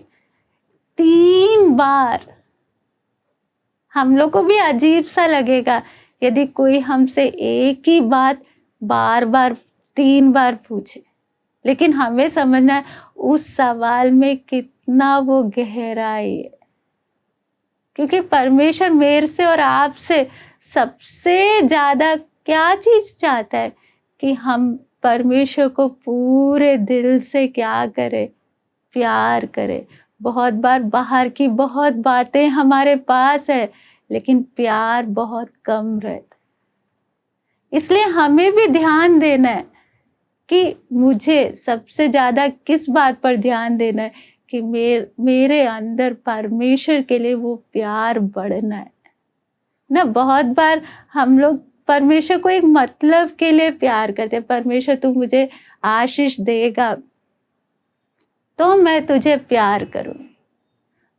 3 बार। हम लोग को भी अजीब सा लगेगा यदि कोई हमसे एक ही बात बार बार 3 बार पूछे, लेकिन हमें समझना है उस सवाल में कितना वो गहराई है। क्योंकि परमेश्वर मेरे से और आपसे सबसे ज्यादा क्या चीज चाहता है कि हम परमेश्वर को पूरे दिल से क्या करें, प्यार करें। बहुत बार बाहर की बहुत बातें हमारे पास है, लेकिन प्यार बहुत कम रहता है। इसलिए हमें भी ध्यान देना है कि मुझे सबसे ज्यादा किस बात पर ध्यान देना है कि मेरे अंदर परमेश्वर के लिए वो प्यार बढ़ना है ना। बहुत बार हम लोग परमेश्वर को एक मतलब के लिए प्यार करते हैं, परमेश्वर तू मुझे आशीष देगा तो मैं तुझे प्यार करूं।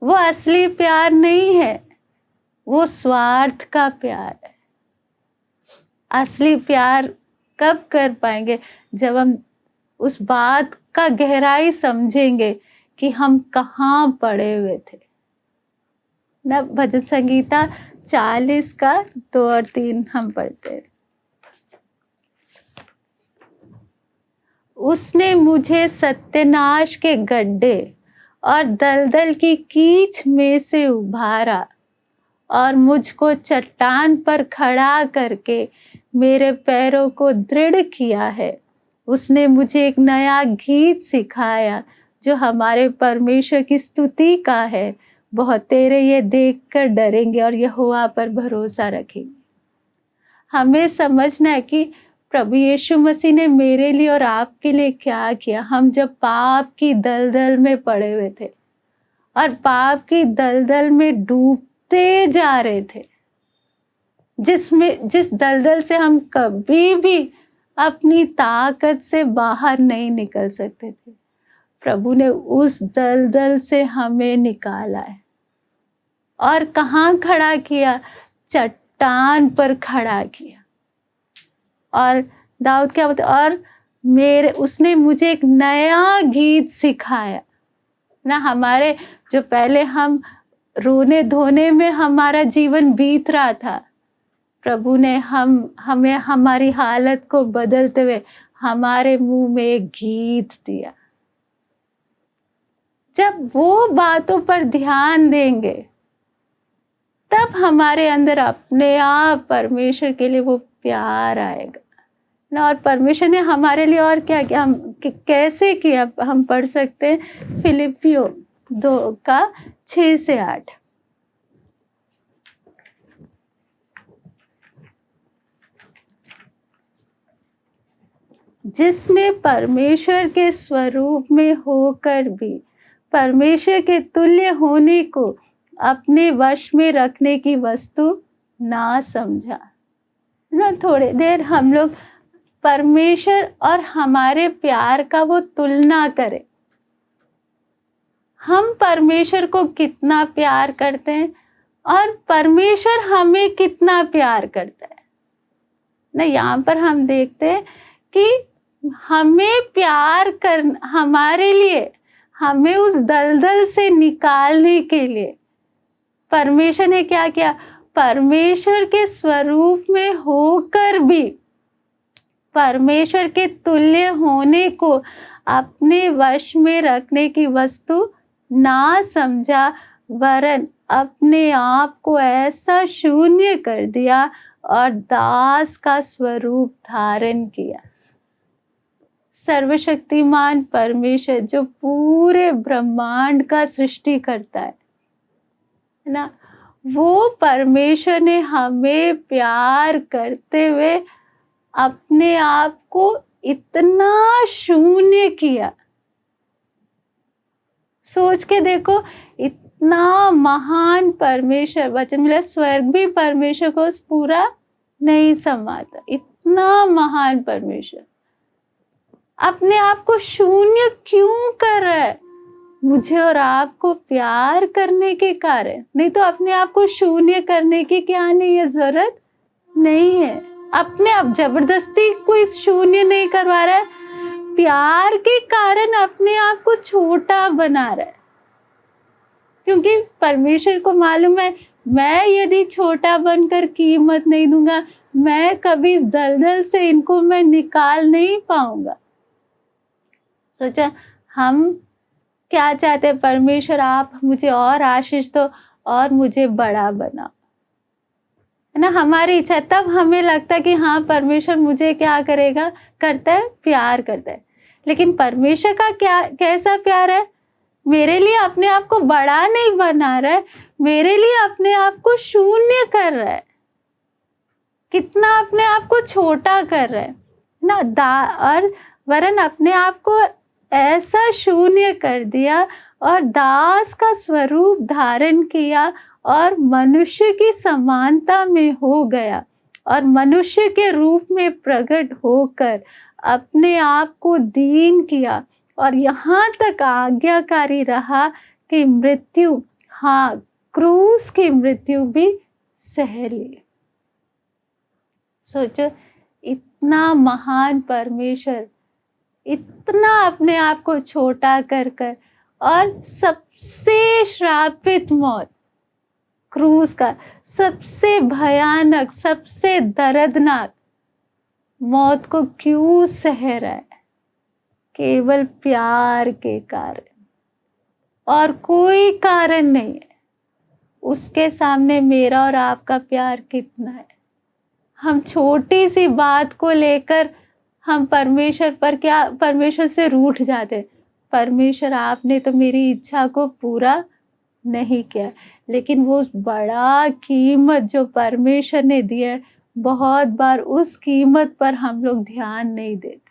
वो असली प्यार नहीं है, वो स्वार्थ का प्यार है। असली प्यार कब कर पाएंगे, जब हम उस बात का गहराई समझेंगे कि हम कहाँ पड़े हुए थे ना। भजन संगीता 40 का 2 और 3 हम पढ़ते हैं। उसने मुझे सत्यानाश के गड्ढे और दलदल की कीच में से उभारा और मुझको चट्टान पर खड़ा करके मेरे पैरों को दृढ़ किया है। उसने मुझे एक नया गीत सिखाया जो हमारे परमेश्वर की स्तुति का है। बहुत तेरे ये देखकर डरेंगे और यहोवा पर भरोसा रखेंगे। हमें समझना है कि प्रभु यीशु मसीह ने मेरे लिए और आपके लिए क्या किया। हम जब पाप की दलदल में पड़े हुए थे और पाप की दलदल में डूबते जा रहे थे, जिस दलदल से हम कभी भी अपनी ताकत से बाहर नहीं निकल सकते थे, प्रभु ने उस दलदल से हमें निकाला है और कहाँ खड़ा किया, चट्टान पर खड़ा किया। और दाऊद क्या बोलते, और उसने मुझे एक नया गीत सिखाया ना। हमारे जो पहले हम रोने धोने में हमारा जीवन बीत रहा था, प्रभु ने हमें हमारी हालत को बदलते हुए हमारे मुंह में एक गीत दिया। जब वो बातों पर ध्यान देंगे तब हमारे अंदर अपने आप परमेश्वर के लिए वो प्यार आएगा ना। और परमेश्वर ने हमारे लिए और क्या किया, हम कैसे किया, हम पढ़ सकते हैं फिलिपियों 2:6-8। जिसने परमेश्वर के स्वरूप में होकर भी परमेश्वर के तुल्य होने को अपने वश में रखने की वस्तु ना समझा ना। थोड़ी देर हम लोग परमेश्वर और हमारे प्यार का वो तुलना करें। हम परमेश्वर को कितना प्यार करते हैं और परमेश्वर हमें कितना प्यार करता है ना। यहाँ पर हम देखते हैं कि हमें प्यार कर, हमारे लिए हमें उस दलदल से निकालने के लिए परमेश्वर ने क्या किया, परमेश्वर के स्वरूप में होकर भी परमेश्वर के तुल्य होने को अपने वश में रखने की वस्तु ना समझा, वरन अपने आप को ऐसा शून्य कर दिया और दास का स्वरूप धारण किया। सर्वशक्तिमान परमेश्वर जो पूरे ब्रह्मांड का सृष्टि करता है ना, वो परमेश्वर ने हमें प्यार करते हुए अपने आप को इतना शून्य किया। सोच के देखो, इतना महान परमेश्वर, वचन मिला स्वर्ग भी परमेश्वर को पूरा नहीं समाता। इतना महान परमेश्वर अपने आप को शून्य क्यों कर रहा है? मुझे और आपको प्यार करने के कारण, नहीं तो अपने आप को शून्य करने की क्या नहीं है, जरूरत नहीं है। अपने आप जबरदस्ती कोई शून्य नहीं करवा रहा है, प्यार के कारण अपने आप को छोटा बना रहा है। क्योंकि परमेश्वर को मालूम है, मैं यदि छोटा बनकर कीमत नहीं दूंगा, मैं कभी इस दलदल से इनको मैं निकाल नहीं पाऊंगा। सोचा हम क्या चाहते हैं, परमेश्वर आप मुझे और आशीष दो और मुझे बड़ा बनाओ, है ना, हमारी इच्छा। तब हमें लगता है कि हाँ परमेश्वर मुझे क्या करेगा, करता है, प्यार करता है। लेकिन परमेश्वर का क्या, कैसा प्यार है? मेरे लिए अपने आप को बड़ा नहीं बना रहा है, मेरे लिए अपने आप को शून्य कर रहा है। कितना अपने आप को छोटा कर रहा है ना, और वरन अपने आप को ऐसा शून्य कर दिया और दास का स्वरूप धारण किया और मनुष्य की समानता में हो गया और मनुष्य के रूप में प्रकट होकर अपने आप को दीन किया और यहाँ तक आज्ञाकारी रहा कि मृत्यु, हाँ क्रूस की मृत्यु भी सह ली। सोचो, इतना महान परमेश्वर इतना अपने आप को छोटा कर कर और सबसे श्रापित मौत, क्रूस का सबसे भयानक, सबसे दर्दनाक मौत को क्यों सह रहा है? केवल प्यार के कारण, और कोई कारण नहीं है। उसके सामने मेरा और आपका प्यार कितना है? हम छोटी सी बात को लेकर हम परमेश्वर से रूठ जाते। परमेश्वर आपने तो मेरी इच्छा को पूरा नहीं किया, लेकिन वो बड़ा कीमत जो परमेश्वर ने दिया है, बहुत बार उस कीमत पर हम लोग ध्यान नहीं देते।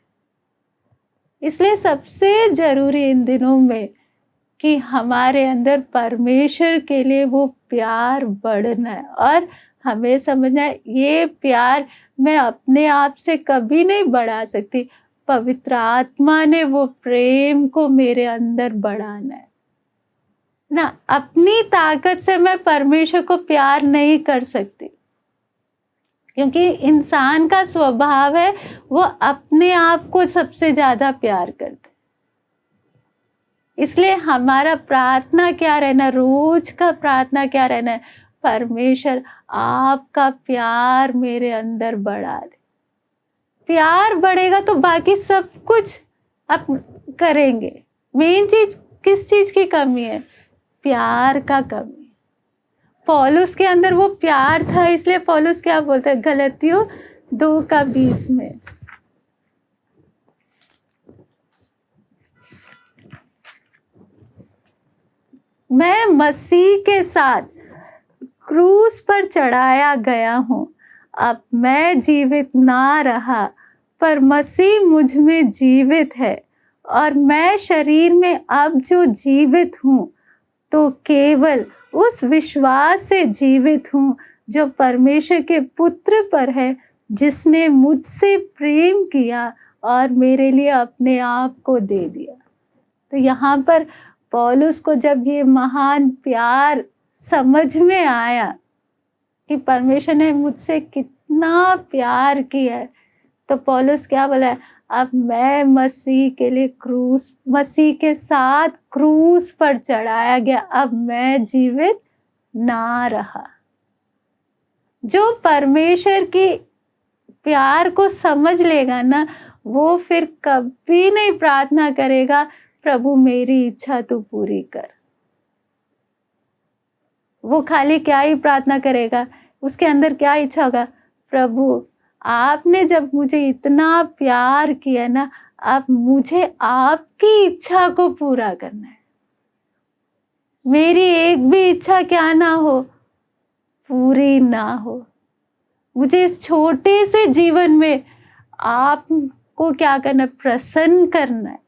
इसलिए सबसे जरूरी इन दिनों में कि हमारे अंदर परमेश्वर के लिए वो प्यार बढ़ना है और हमें समझना है ये प्यार मैं अपने आप से कभी नहीं बढ़ा सकती। पवित्र आत्मा ने वो प्रेम को मेरे अंदर बढ़ाना है ना। अपनी ताकत से मैं परमेश्वर को प्यार नहीं कर सकती, क्योंकि इंसान का स्वभाव है वो अपने आप को सबसे ज्यादा प्यार करता है। इसलिए हमारा प्रार्थना क्या रहना, रोज का प्रार्थना क्या रहना है, परमेश्वर आपका प्यार मेरे अंदर बढ़ा दे। प्यार बढ़ेगा तो बाकी सब कुछ आप करेंगे। मेन चीज किस चीज की कमी है? प्यार का कमी। पौलुस के अंदर वो प्यार था, इसलिए पौलुस क्या बोलते हैं गलतियों 2:20 में, मैं मसीह के साथ क्रूस पर चढ़ाया गया हूँ। अब मैं जीवित ना रहा, पर मसीह मुझ में जीवित है, और मैं शरीर में अब जो जीवित हूँ तो केवल उस विश्वास से जीवित हूँ जो परमेश्वर के पुत्र पर है, जिसने मुझसे प्रेम किया और मेरे लिए अपने आप को दे दिया। तो यहाँ पर पौलुस को जब ये महान प्यार समझ में आया कि परमेश्वर ने मुझसे कितना प्यार किया है, तो पौलुस क्या बोला? अब मैं मसीह के लिए मसीह के साथ क्रूस पर चढ़ाया गया, अब मैं जीवित ना रहा। जो परमेश्वर की प्यार को समझ लेगा ना, वो फिर कभी नहीं प्रार्थना करेगा प्रभु मेरी इच्छा तू पूरी कर। वो खाली क्या ही प्रार्थना करेगा, उसके अंदर क्या इच्छा होगा? प्रभु आपने जब मुझे इतना प्यार किया ना, अब मुझे आपकी इच्छा को पूरा करना है। मेरी एक भी इच्छा क्या ना हो, पूरी ना हो। मुझे इस छोटे से जीवन में आपको क्या करना? प्रसन्न करना है।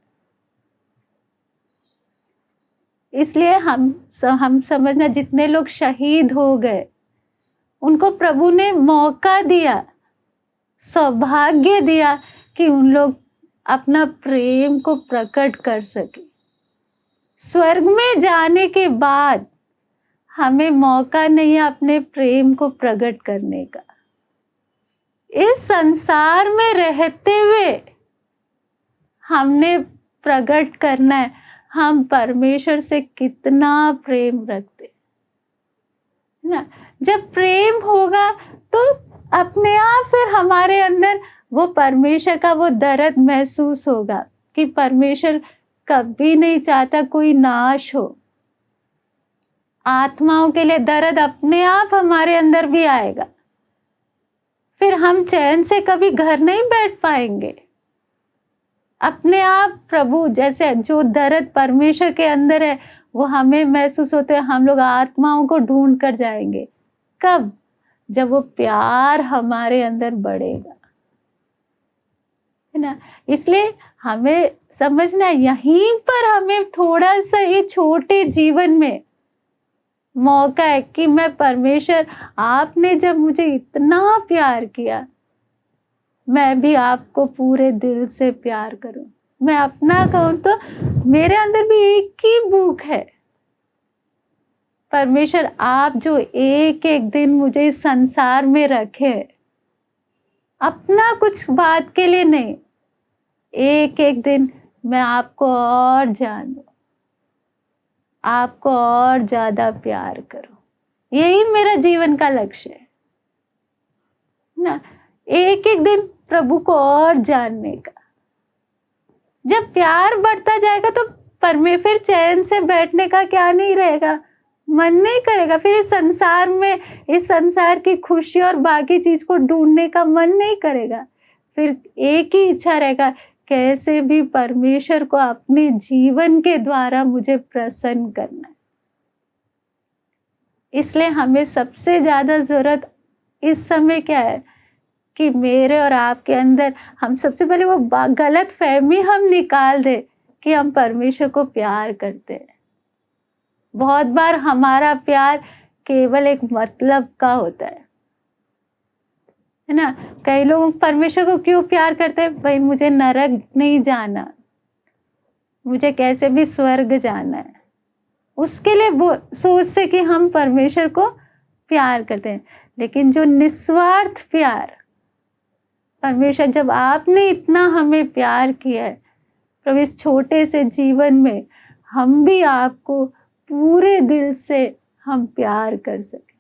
इसलिए हम समझना, जितने लोग शहीद हो गए उनको प्रभु ने मौका दिया, सौभाग्य दिया कि उन लोग अपना प्रेम को प्रकट कर सके। स्वर्ग में जाने के बाद हमें मौका नहीं है अपने प्रेम को प्रकट करने का। इस संसार में रहते हुए हमने प्रकट करना है हम परमेश्वर से कितना प्रेम रखते हैं ना। जब प्रेम होगा तो अपने आप फिर हमारे अंदर वो परमेश्वर का वो दर्द महसूस होगा कि परमेश्वर कभी नहीं चाहता कोई नाश हो। आत्माओं के लिए दर्द अपने आप हमारे अंदर भी आएगा, फिर हम चैन से कभी घर नहीं बैठ पाएंगे। अपने आप प्रभु जैसे जो दर्द परमेश्वर के अंदर है वो हमें महसूस होते हैं, हम लोग आत्माओं को ढूंढ कर जाएंगे। कब? जब वो प्यार हमारे अंदर बढ़ेगा, है ना। इसलिए हमें समझना, यहीं पर हमें थोड़ा सा ही छोटे जीवन में मौका है कि मैं परमेश्वर, आपने जब मुझे इतना प्यार किया, मैं भी आपको पूरे दिल से प्यार करूं। मैं अपना कहूं तो मेरे अंदर भी एक ही भूख है, परमेश्वर आप जो एक एक दिन मुझे इस संसार में रखे, अपना कुछ बात के लिए नहीं, एक एक दिन मैं आपको और जानूं, आपको और ज्यादा प्यार करूं। यही मेरा जीवन का लक्ष्य है ना, एक एक दिन प्रभु को और जानने का। जब प्यार बढ़ता जाएगा तो फिर चैन से बैठने का क्या नहीं रहेगा, मन नहीं करेगा। फिर इस संसार की खुशी और बाकी चीज को ढूंढने का मन नहीं करेगा। फिर एक ही इच्छा रहेगा, कैसे भी परमेश्वर को अपने जीवन के द्वारा मुझे प्रसन्न करना है। इसलिए हमें सबसे ज्यादा जरूरत इस समय क्या है कि मेरे और आपके अंदर हम सबसे पहले वो गलत फहमी हम निकाल दे कि हम परमेश्वर को प्यार करते हैं। बहुत बार हमारा प्यार केवल एक मतलब का होता है ना। कई लोग परमेश्वर को क्यों प्यार करते हैं? भाई मुझे नरक नहीं जाना, मुझे कैसे भी स्वर्ग जाना है, उसके लिए वो सोचते कि हम परमेश्वर को प्यार करते हैं। लेकिन जो निस्वार्थ प्यार, परमेश्वर जब आपने इतना हमें प्यार किया है, प्रभु इस छोटे से जीवन में हम भी आपको पूरे दिल से हम प्यार कर सके।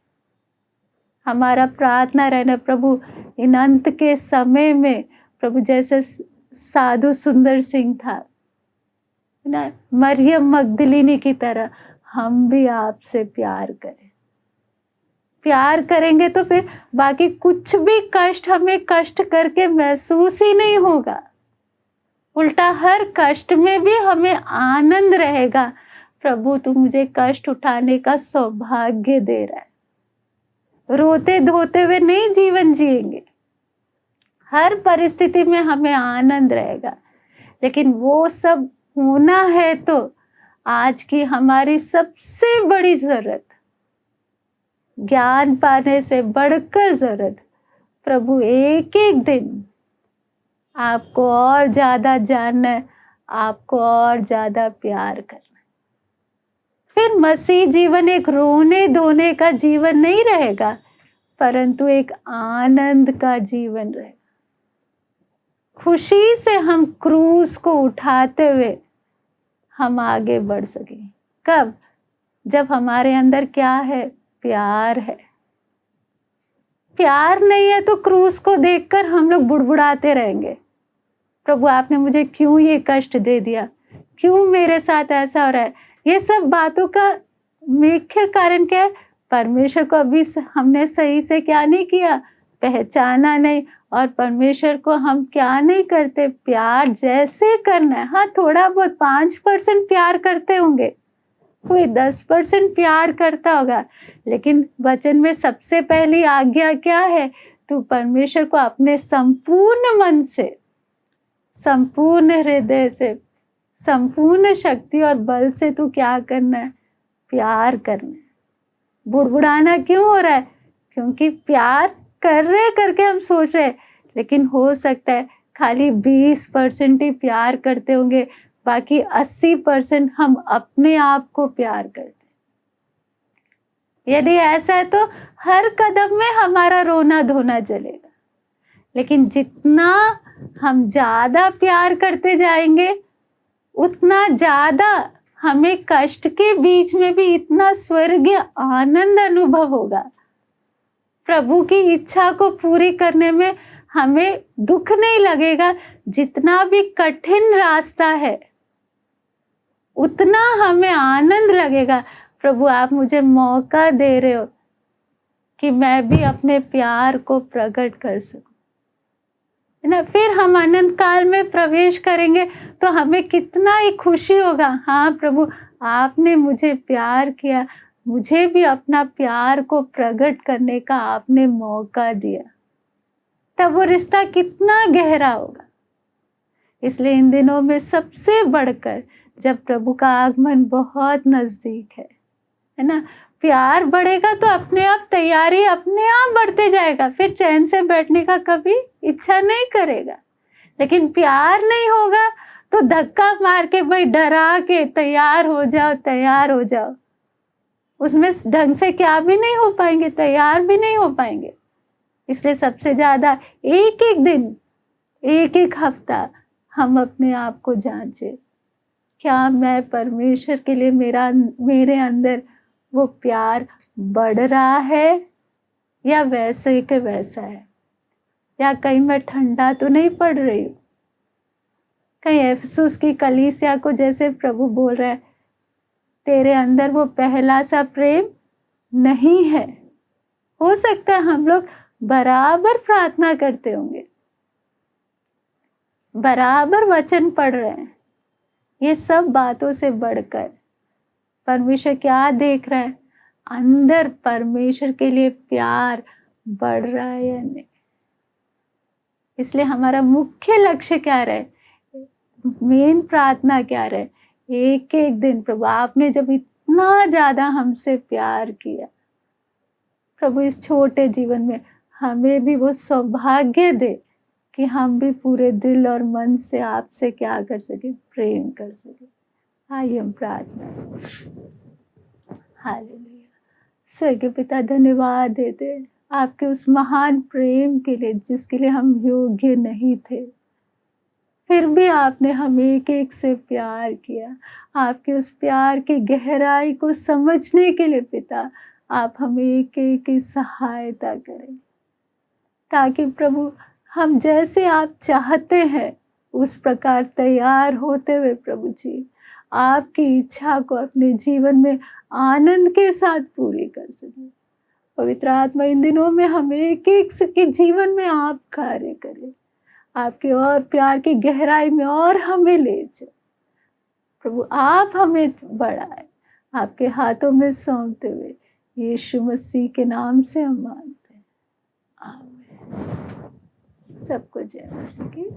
हमारा प्रार्थना रहना प्रभु, इन अंत के समय में प्रभु, जैसे साधु सुंदर सिंह था ना, मरियम मगदलिनी की तरह हम भी आपसे प्यार करें। प्यार करेंगे तो फिर बाकी कुछ भी कष्ट हमें कष्ट करके महसूस ही नहीं होगा, उल्टा हर कष्ट में भी हमें आनंद रहेगा। प्रभु तू मुझे कष्ट उठाने का सौभाग्य दे रहा है। रोते धोते हुए नहीं जीवन जिएंगे, हर परिस्थिति में हमें आनंद रहेगा। लेकिन वो सब होना है तो आज की हमारी सबसे बड़ी जरूरत, ज्ञान पाने से बढ़कर जरूरत, प्रभु एक एक दिन आपको और ज्यादा जानना है, आपको और ज्यादा प्यार करना है। फिर मसीह जीवन एक रोने धोने का जीवन नहीं रहेगा, परंतु एक आनंद का जीवन रहेगा। खुशी से हम क्रूस को उठाते हुए हम आगे बढ़ सकें। कब? जब हमारे अंदर क्या है? प्यार है। प्यार नहीं है तो क्रूस को देखकर हम लोग बुड़बुड़ाते रहेंगे, प्रभु आपने मुझे क्यों ये कष्ट दे दिया, क्यों मेरे साथ ऐसा हो रहा है। ये सब बातों का मुख्य कारण क्या है? परमेश्वर को अभी हमने सही से क्या नहीं किया, पहचाना नहीं। और परमेश्वर को हम क्या नहीं करते, प्यार जैसे करना है। हाँ, थोड़ा बहुत 5% प्यार करते होंगे, कोई 10% प्यार करता होगा, लेकिन वचन में सबसे पहली आज्ञा क्या है? तू परमेश्वर को अपने संपूर्ण मन से, संपूर्ण हृदय से, संपूर्ण शक्ति और बल से तू क्या करना है? प्यार करना है। बुड़बुड़ाना क्यों हो रहा है? क्योंकि प्यार कर रहे करके हम सोच रहे, लेकिन हो सकता है खाली 20% ही प्यार करते होंगे, बाकी 80% हम अपने आप को प्यार करते। यदि ऐसा है तो हर कदम में हमारा रोना धोना चलेगा। लेकिन जितना हम ज्यादा प्यार करते जाएंगे, उतना ज्यादा हमें कष्ट के बीच में भी इतना स्वर्गीय आनंद अनुभव होगा। प्रभु की इच्छा को पूरी करने में हमें दुख नहीं लगेगा। जितना भी कठिन रास्ता है उतना हमें आनंद लगेगा। प्रभु आप मुझे मौका दे रहे हो कि मैं भी अपने प्यार को प्रकट कर सकूं, है ना। फिर हम अनंत काल में प्रवेश करेंगे तो हमें कितना ही खुशी होगा। हाँ प्रभु आपने मुझे प्यार किया, मुझे भी अपना प्यार को प्रकट करने का आपने मौका दिया। तब वो रिश्ता कितना गहरा होगा। इसलिए इन दिनों में सबसे बढ़कर, जब प्रभु का आगमन बहुत नजदीक है ना, प्यार बढ़ेगा तो अपने आप तैयारी अपने आप बढ़ते जाएगा। फिर चैन से बैठने का कभी इच्छा नहीं करेगा। लेकिन प्यार नहीं होगा तो धक्का मार के, भाई डरा के तैयार हो जाओ, तैयार हो जाओ, उसमें ढंग से क्या भी नहीं हो पाएंगे, तैयार भी नहीं हो पाएंगे। इसलिए सबसे ज्यादा एक एक दिन, एक एक हफ्ता हम अपने आप को जांचे, क्या मैं परमेश्वर के लिए मेरे अंदर वो प्यार बढ़ रहा है या वैसे के वैसा है, या कहीं मैं ठंडा तो नहीं पड़ रही हूँ। कहीं इफिसुस की कलीसिया को जैसे प्रभु बोल रहा है, तेरे अंदर वो पहला सा प्रेम नहीं है। हो सकता है हम लोग बराबर प्रार्थना करते होंगे, बराबर वचन पढ़ रहे हैं, ये सब बातों से बढ़कर परमेश्वर क्या देख रहा है, अंदर परमेश्वर के लिए प्यार बढ़ रहा है या नहीं। इसलिए हमारा मुख्य लक्ष्य क्या रहे, मेन प्रार्थना क्या रहे, एक एक दिन प्रभु आपने जब इतना ज्यादा हमसे प्यार किया, प्रभु इस छोटे जीवन में हमें भी वो सौभाग्य दे कि हम भी पूरे दिल और मन से आपसे क्या कर सके, प्रेम कर सके। आइए हम प्रार्थना। हालेलुया। स्वर्गीय पिता धन्यवाद देते आपके उस महान प्रेम के लिए जिसके लिए हम योग्य नहीं थे, फिर भी आपने हमें एक एक से प्यार किया। आपके उस प्यार की गहराई को समझने के लिए पिता आप हमें एक एक की सहायता करें, ताकि प्रभु हम जैसे आप चाहते हैं उस प्रकार तैयार होते हुए प्रभु जी आपकी इच्छा को अपने जीवन में आनंद के साथ पूरी कर सकें। पवित्र आत्मा इन दिनों में हमें एक एक के जीवन में आप कार्य करें, आपके और प्यार की गहराई में और हमें ले जाए। प्रभु आप हमें बढ़ाए, आपके हाथों में सौंपते हुए यीशु मसीह के नाम से हम मांगते हैं, आमीन। सबको जय मसीह की।